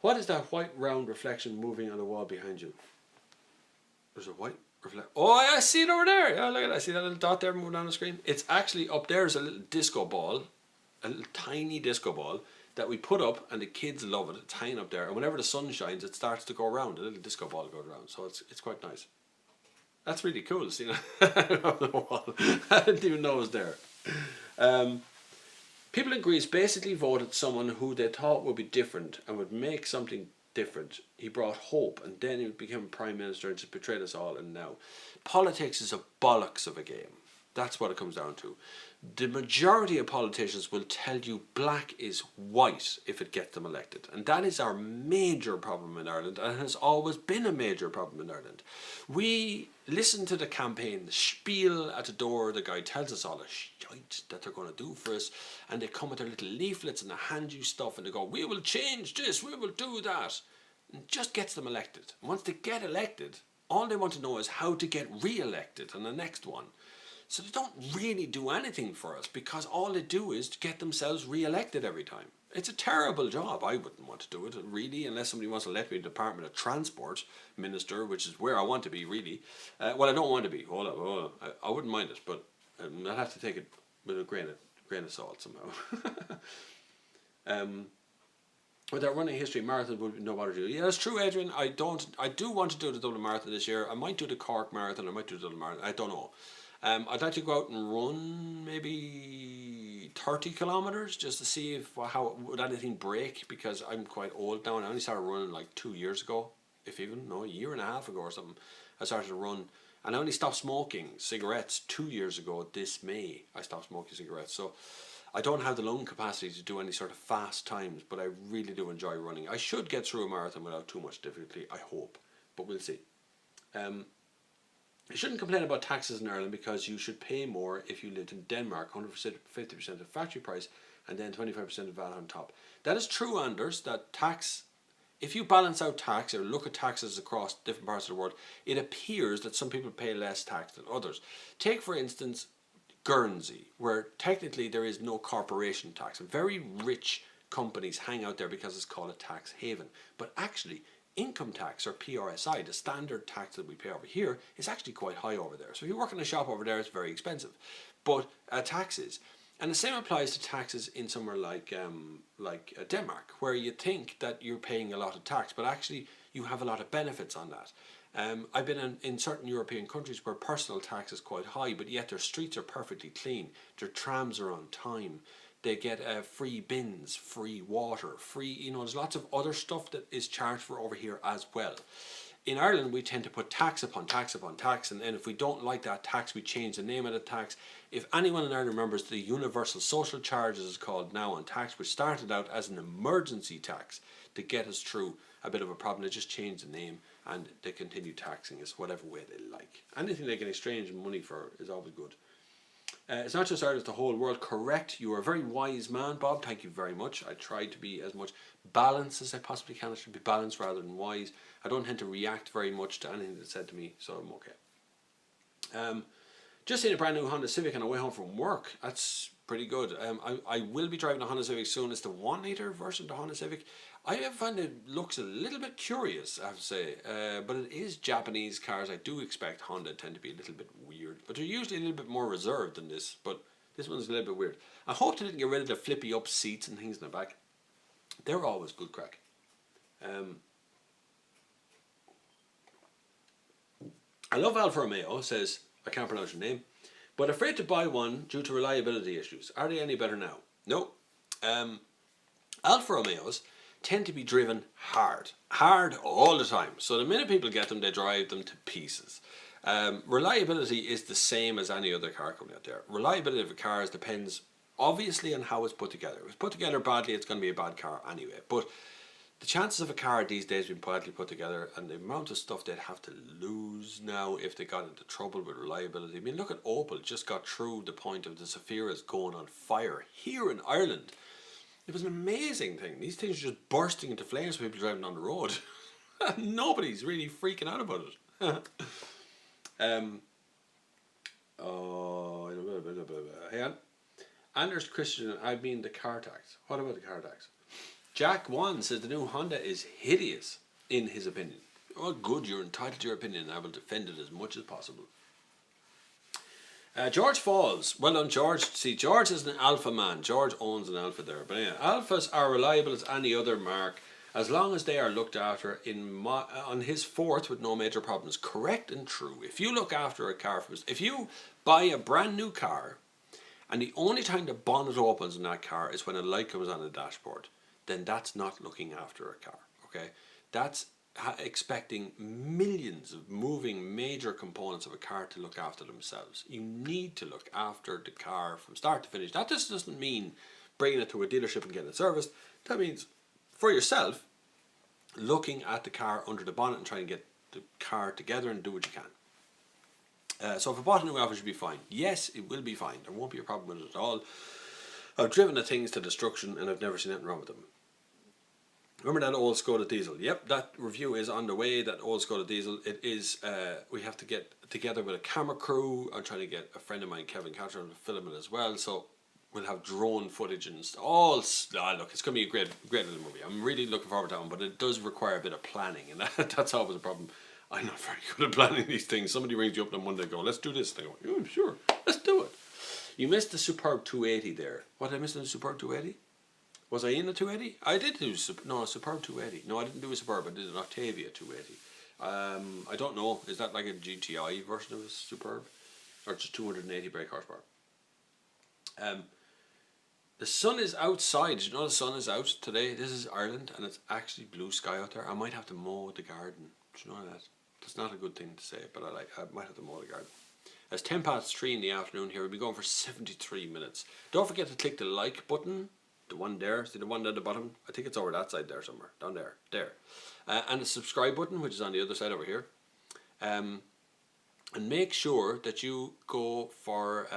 What is that white round reflection moving on the wall behind you? There's a white reflection. Oh, I see it over there. Yeah, look at that. I see that little dot there moving on the screen. It's actually up there is a little disco ball, a little tiny disco ball that we put up, and the kids love it. It's hanging up there, and whenever the sun shines, it starts to go around. A little disco ball goes around, so it's quite nice. That's really cool, seeing it on the wall. I didn't even know it was there. People in Greece basically voted someone who they thought would be different and would make something different. He brought hope, and then he became prime minister and just betrayed us all. And now, politics is a bollocks of a game. That's what it comes down to. The majority of politicians will tell you black is white if it gets them elected. And that is our major problem in Ireland, and has always been a major problem in Ireland. We listen to the campaign, the spiel at the door, the guy tells us all the shite that they're going to do for us, and they come with their little leaflets and they hand you stuff and they go, we will change this, we will do that. And it just gets them elected. And once they get elected, all they want to know is how to get re-elected on the next one. So they don't really do anything for us, because all they do is to get themselves re-elected every time. It's a terrible job. I wouldn't want to do it, really, unless somebody wants to elect me to the Department of Transport Minister, which is where I want to be, really. Well, I don't want to be. Hold on. I wouldn't mind it, but I'll have to take it with a grain of salt somehow. With our running history, marathon would be no bother to do. Yeah, that's true, Adrian. I do want to do the Dublin Marathon this year. I might do the Cork Marathon. I might do the Dublin Marathon. I don't know. I'd like to go out and run maybe 30 kilometres just to see how would anything break, because I'm quite old now and I only started running like 2 years ago, if even, no, a year and a half ago or something. I started to run, and I only stopped smoking cigarettes 2 years ago. This May I stopped smoking cigarettes, so I don't have the lung capacity to do any sort of fast times, but I really do enjoy running. I should get through a marathon without too much difficulty, I hope, but we'll see. You shouldn't complain about taxes in Ireland, because you should pay more if you lived in Denmark, 150% of factory price and then 25% of VAT on top. That is true, Anders, that tax, if you balance out tax or look at taxes across different parts of the world, it appears that some people pay less tax than others. Take, for instance, Guernsey, where technically there is no corporation tax. Very rich companies hang out there because it's called a tax haven. But actually, income tax, or PRSI, the standard tax that we pay over here, is actually quite high over there. So if you work in a shop over there, it's very expensive. But taxes, and the same applies to taxes in somewhere like Denmark, where you think that you're paying a lot of tax, but actually you have a lot of benefits on that. I've been in certain European countries where personal tax is quite high, but yet their streets are perfectly clean, their trams are on time, they get free bins, free water, free, there's lots of other stuff that is charged for over here as well. in Ireland, we tend to put tax upon tax upon tax, and then if we don't like that tax, we change the name of the tax. If anyone in Ireland remembers, the universal social charge is called now on tax, which started out as an emergency tax to get us through a bit of a problem. They just changed the name and they continue taxing us whatever way they like. Anything they can exchange money for is always good. It's not just Ireland, it's the whole world. Correct. You are a very wise man, Bob. Thank you very much. I try to be as much balanced as I possibly can. I should be balanced rather than wise. I don't tend to react very much to anything that's said to me, so I'm okay. Just seen a brand new Honda Civic on the way home from work. That's pretty good. I will be driving a Honda Civic soon. It's the 1 litre version of the Honda Civic. I find it looks a little bit curious, I have to say. But it is Japanese cars. I do expect Honda tend to be a little bit weird. But they're usually a little bit more reserved than this. But this one's a little bit weird. I hope they didn't get rid of the flippy up seats and things in the back. They're always good crack. I love Alfa Romeo, says, I can't pronounce your name, but afraid to buy one due to reliability issues. Are they any better now? No. Alfa Romeos tend to be driven hard all the time. So the minute people get them, they drive them to pieces. Reliability is the same as any other car company out there. Reliability of a car depends obviously on how it's put together. If it's put together badly, it's going to be a bad car anyway. But the chances of a car these days being badly put together and the amount of stuff they'd have to lose now if they got into trouble with reliability. I mean, look at Opel, just got through the point of the Zafiras going on fire here in Ireland. It was an amazing thing. These things are just bursting into flames when people driving on the road. Nobody's really freaking out about it. Hang on. Anders Christian, I mean the car tax. What about the car tax? Jack Wan says the new Honda is hideous, in his opinion. Oh, good, you're entitled to your opinion, and I will defend it as much as possible. George Falls, well done, George. See, George is an Alpha man. George owns an Alpha there. But anyway, Alphas are reliable as any other mark, as long as they are looked after on his fourth with no major problems. Correct and true. If you look after a car, if you buy a brand new car, and the only time the bonnet opens in that car is when a light comes on the dashboard, then that's not looking after a car, okay? That's expecting millions of moving major components of a car to look after themselves. You need to look after the car from start to finish. That just doesn't mean bringing it to a dealership and getting it serviced. That means, for yourself, looking at the car under the bonnet and trying to get the car together and do what you can. So if I bought a new Alfa, it should be fine. Yes, it will be fine. There won't be a problem with it at all. I've driven the things to destruction and I've never seen anything wrong with them. Remember that old Skoda diesel? Yep, that review is on the way, that old Skoda diesel. It is, we have to get together with a camera crew. I'm trying to get a friend of mine, Kevin Catron, to film it as well. So we'll have drone footage and all. Look, it's going to be a great little movie. I'm really looking forward to it, but it does require a bit of planning, and that's always a problem. I'm not very good at planning these things. Somebody rings you up on Monday and go, let's do this. And I go, yeah, sure, let's do it. You missed the Superb 280 there. What did I miss in the Superb 280? Was I in the 280? I did do a Superb 280. No, I didn't do a Superb. I did an Octavia 280. I don't know. Is that like a GTI version of a Superb, or just 280 brake horsepower? The sun is outside. Did you know the sun is out today? This is Ireland, and it's actually blue sky out there. I might have to mow the garden. Do you know that? That's not a good thing to say, but I might have to mow the garden. It's 3:10 in the afternoon here. We'll be going for 73 minutes. Don't forget to click the like button. The one there. See the one down the bottom? I think it's over that side there somewhere. Down there. There. And the subscribe button, which is on the other side over here. And make sure that you go for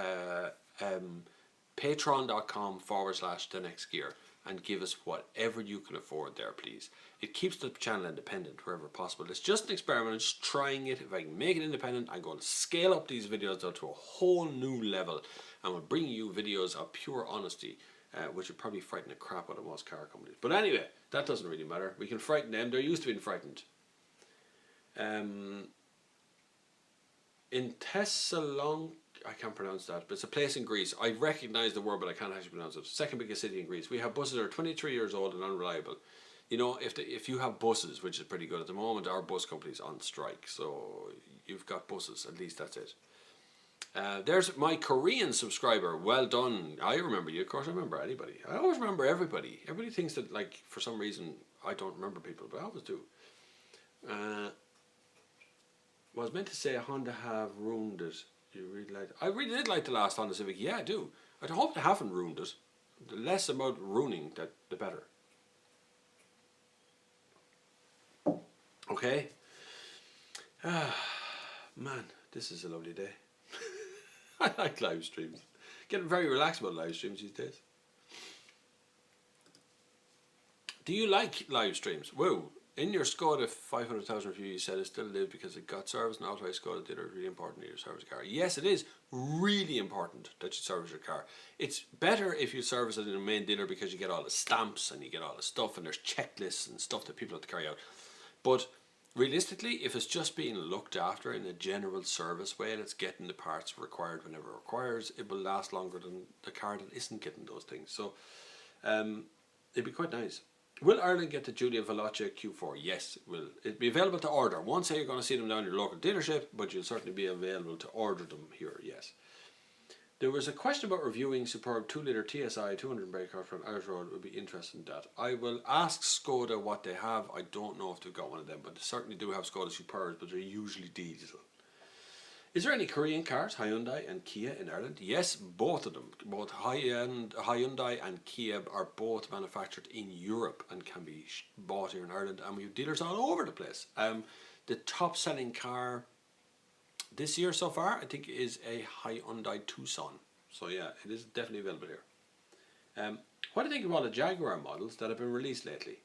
patreon.com/thenextgear and give us whatever you can afford there, please. It keeps the channel independent wherever possible. It's just an experiment. I'm just trying it. If I can make it independent, I'm going to scale up these videos up to a whole new level, and we'll bring you videos of pure honesty, which would probably frighten the crap out of most car companies. But anyway, that doesn't really matter. We can frighten them. They're used to being frightened. In Thessaloniki, I can't pronounce that, but it's a place in Greece. I recognise the word, but I can't actually pronounce it. Second biggest city in Greece. We have buses that are 23 years old and unreliable. You know, if you have buses, which is pretty good at the moment, our bus company's on strike, so you've got buses. At least that's it. There's my Korean subscriber. Well done. I remember you. Of course, I remember anybody. I always remember everybody. Everybody thinks that, like, for some reason, I don't remember people, but I always do. I was meant to say Honda have ruined it. You really like? I really did like the last Honda Civic. Yeah, I do. I hope they haven't ruined it. The less about ruining, that the better. Okay. Ah, man, this is a lovely day. I like live streams. Getting very relaxed about live streams these days. Do you like live streams? Whoa. In your Skoda 500,000 review, you said it still lived because it got serviced and authorized Skoda did it really important to your service car. Yes, it is really important that you service your car. It's better if you service it in a main dealer because you get all the stamps and you get all the stuff and there's checklists and stuff that people have to carry out. But realistically, if it's just being looked after in a general service way and it's getting the parts required whenever it requires, it will last longer than the car that isn't getting those things. So it'd be quite nice. Will Ireland get the Giulia Veloce Q4? Yes, it will. It'll be available to order. Won't say you're going to see them down your local dealership, but you'll certainly be available to order them here, yes. There was a question about reviewing superb 2-litre TSI 200 brake car from Irish Road. Would be interested in that. I will ask Skoda what they have. I don't know if they've got one of them, but they certainly do have Skoda Superbs, but they're usually diesel. Is there any Korean cars, Hyundai and Kia in Ireland? Yes, both of them. Both Hyundai and Kia are both manufactured in Europe and can be bought here in Ireland, and we have dealers all over the place. The top selling car this year so far, I think, is a Hyundai Tucson. So yeah, it is definitely available here. What do you think of all the Jaguar models that have been released lately?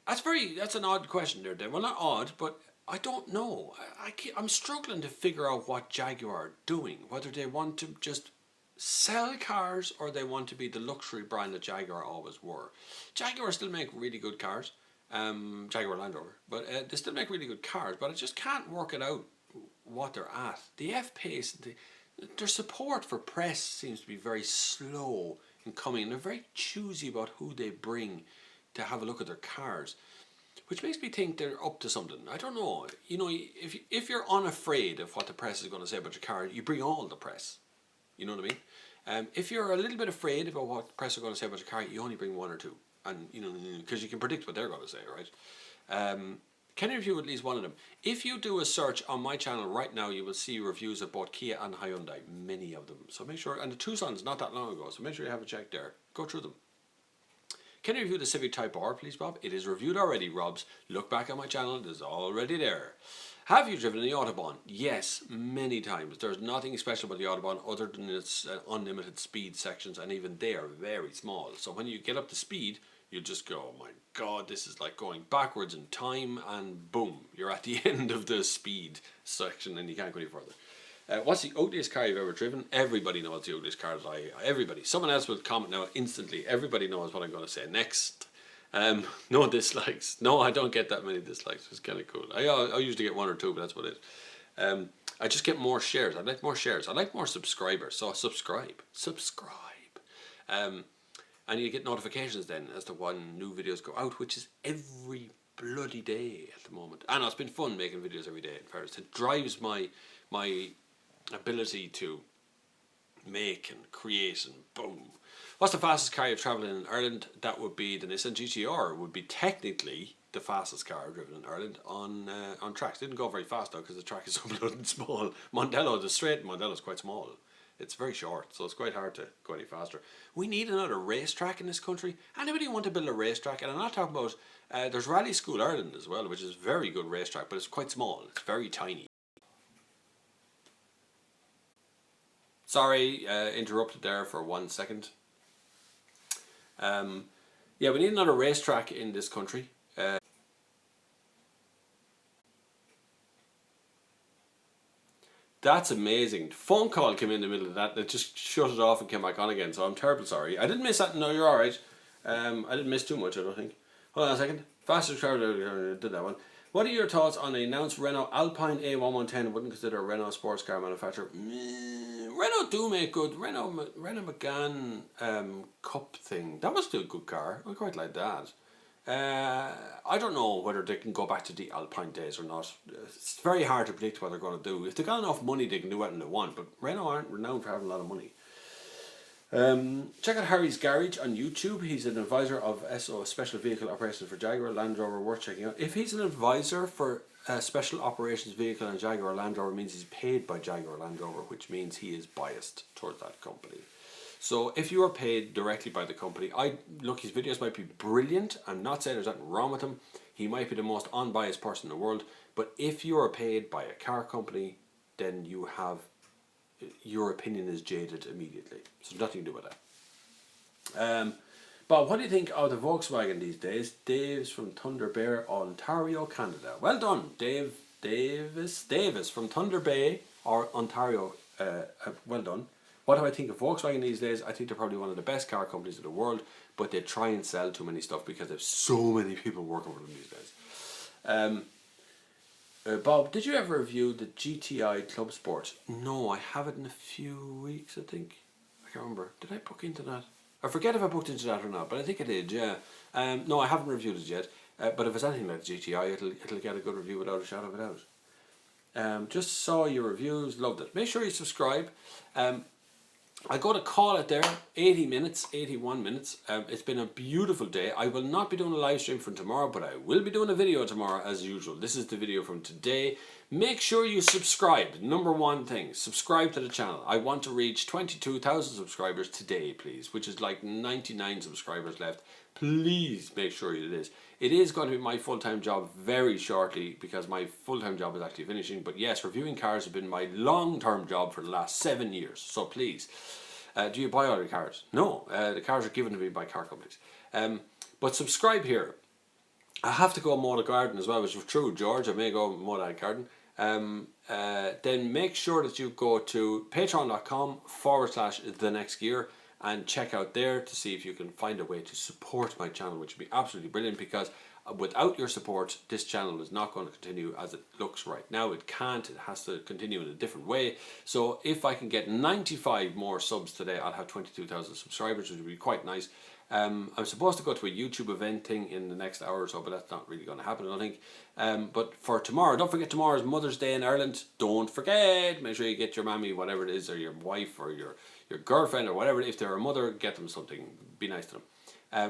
That's an odd question there, Dave. Well, not odd, but I don't know. I'm struggling to figure out what Jaguar are doing. Whether they want to just sell cars or they want to be the luxury brand that Jaguar always were. Jaguar still make really good cars. Jaguar Land Rover. But they still make really good cars. But I just can't work it out what they're at. The F-Pace, their support for press seems to be very slow in coming. They're very choosy about who they bring to have a look at their cars, which makes me think they're up to something. I don't know. You know, if you're unafraid of what the press is going to say about your car, you bring all the press. You know what I mean? If you're a little bit afraid about what the press are going to say about your car, you only bring one or two, and you know, because you can predict what they're going to say, right? Can you review at least one of them? If you do a search on my channel right now, you will see reviews of both Kia and Hyundai, many of them. So make sure, and the Tucson's not that long ago, so make sure you have a check there. Go through them. Can you review the Civic Type R, please, Bob? It is reviewed already, Robs. Look back on my channel, it is already there. Have you driven the Autobahn? Yes, many times. There's nothing special about the Autobahn other than its unlimited speed sections, and even they are very small. So when you get up to speed, you just go, oh my God, this is like going backwards in time, and boom, you're at the end of the speed section and you can't go any further. What's the ugliest car you've ever driven? Everybody knows the ugliest cars. Everybody. Someone else will comment now instantly. Everybody knows what I'm going to say next. No dislikes. No, I don't get that many dislikes. It's kind of cool. I usually get one or two, but that's what it is. I just get more shares. I like more shares. I like more subscribers. So subscribe. And you get notifications then as to when new videos go out, which is every bloody day at the moment. And it's been fun making videos every day. In fairness, it drives my ability to make and create and boom. What's the fastest car you've travelled in Ireland? That would be the Nissan GT-R. Would be technically the fastest car I've driven in Ireland on tracks. Didn't go very fast though because the track is so bloody small. Mondello, the straight Mondello is quite small. It's very short, so it's quite hard to go any faster. We need another racetrack in this country. Anybody want to build a racetrack? And I'm not talking about, there's Rally School Ireland as well, which is a very good racetrack, but it's quite small. It's very tiny. Sorry, interrupted there for 1 second. Yeah, we need another racetrack in this country. That's amazing. Phone call came in the middle of that. It just shut it off and came back on again. So I'm terribly sorry. I didn't miss that. No, you're all right. I didn't miss too much, I don't think. Hold on a second. Fastest traveler did that one. What are your thoughts on the announced Renault Alpine A110? Wouldn't consider a Renault sports car manufacturer. Renault do make good. Renault Megane Cup thing. That was still a good car. I quite like that. I don't know whether they can go back to the Alpine days or not. It's very hard to predict what they're going to do. If they've got enough money, they can do anything they want. But Renault aren't renowned for having a lot of money. Check out Harry's Garage on YouTube. He's an advisor of SO Special Vehicle Operations for Jaguar Land Rover. Worth checking out. If he's an advisor for special operations vehicle and Jaguar Land Rover means he's paid by Jaguar Land Rover, which means he is biased towards that company. So if you are paid directly by the company, look, his videos might be brilliant. I'm not saying there's nothing wrong with him. He might be the most unbiased person in the world. But if you are paid by a car company, then your opinion is jaded immediately. So there's nothing to do with that. Bob, what do you think of the Volkswagen these days? Dave's from Thunder Bay, Ontario, Canada. Well done, Davis from Thunder Bay, or Ontario. Well done. What do I think of Volkswagen these days? I think they're probably one of the best car companies in the world, but they try and sell too many stuff because there's so many people working for them these days. Bob, did you ever review the GTI Club Sport? No, I have it in a few weeks, I think. I can't remember. Did I book into that? I forget if I booked into that or not, but I think I did, yeah. No, I haven't reviewed it yet. But if it's anything like GTI, it'll get a good review without a shadow of a doubt. Just saw your reviews, loved it. Make sure you subscribe. I got a call it there, 80 minutes, 81 minutes. It's been a beautiful day. I will not be doing a live stream from tomorrow, but I will be doing a video tomorrow as usual. This is the video from today. Make sure you subscribe. Number one thing, subscribe to the channel. I want to reach 22,000 subscribers today, please, which is like 99 subscribers left. Please make sure it is. It is going to be my full-time job very shortly because my full-time job is actually finishing. But yes, reviewing cars has been my long-term job for the last 7 years. So please, do you buy all your cars? No, the cars are given to me by car companies. But subscribe here. I have to go mow the garden as well, which is true, George. I may go mow that garden. Then make sure that you go to patreon.com/thenextgear and check out there to see if you can find a way to support my channel, which would be absolutely brilliant, because without your support, this channel is not going to continue as it looks right now. It can't. It has to continue in a different way. So if I can get 95 more subs today, I'll have 22,000 subscribers, which would be quite nice. I'm supposed to go to a YouTube event thing in the next hour or so, but that's not really going to happen, I don't think. But for tomorrow, don't forget tomorrow is Mother's Day in Ireland. Don't forget. Make sure you get your mammy, whatever it is, or your wife, or your girlfriend, or whatever. If they're a mother, get them something. Be nice to them.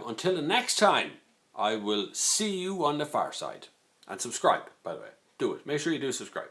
Until the next time, I will see you on the far side. And subscribe, by the way. Do it. Make sure you do subscribe.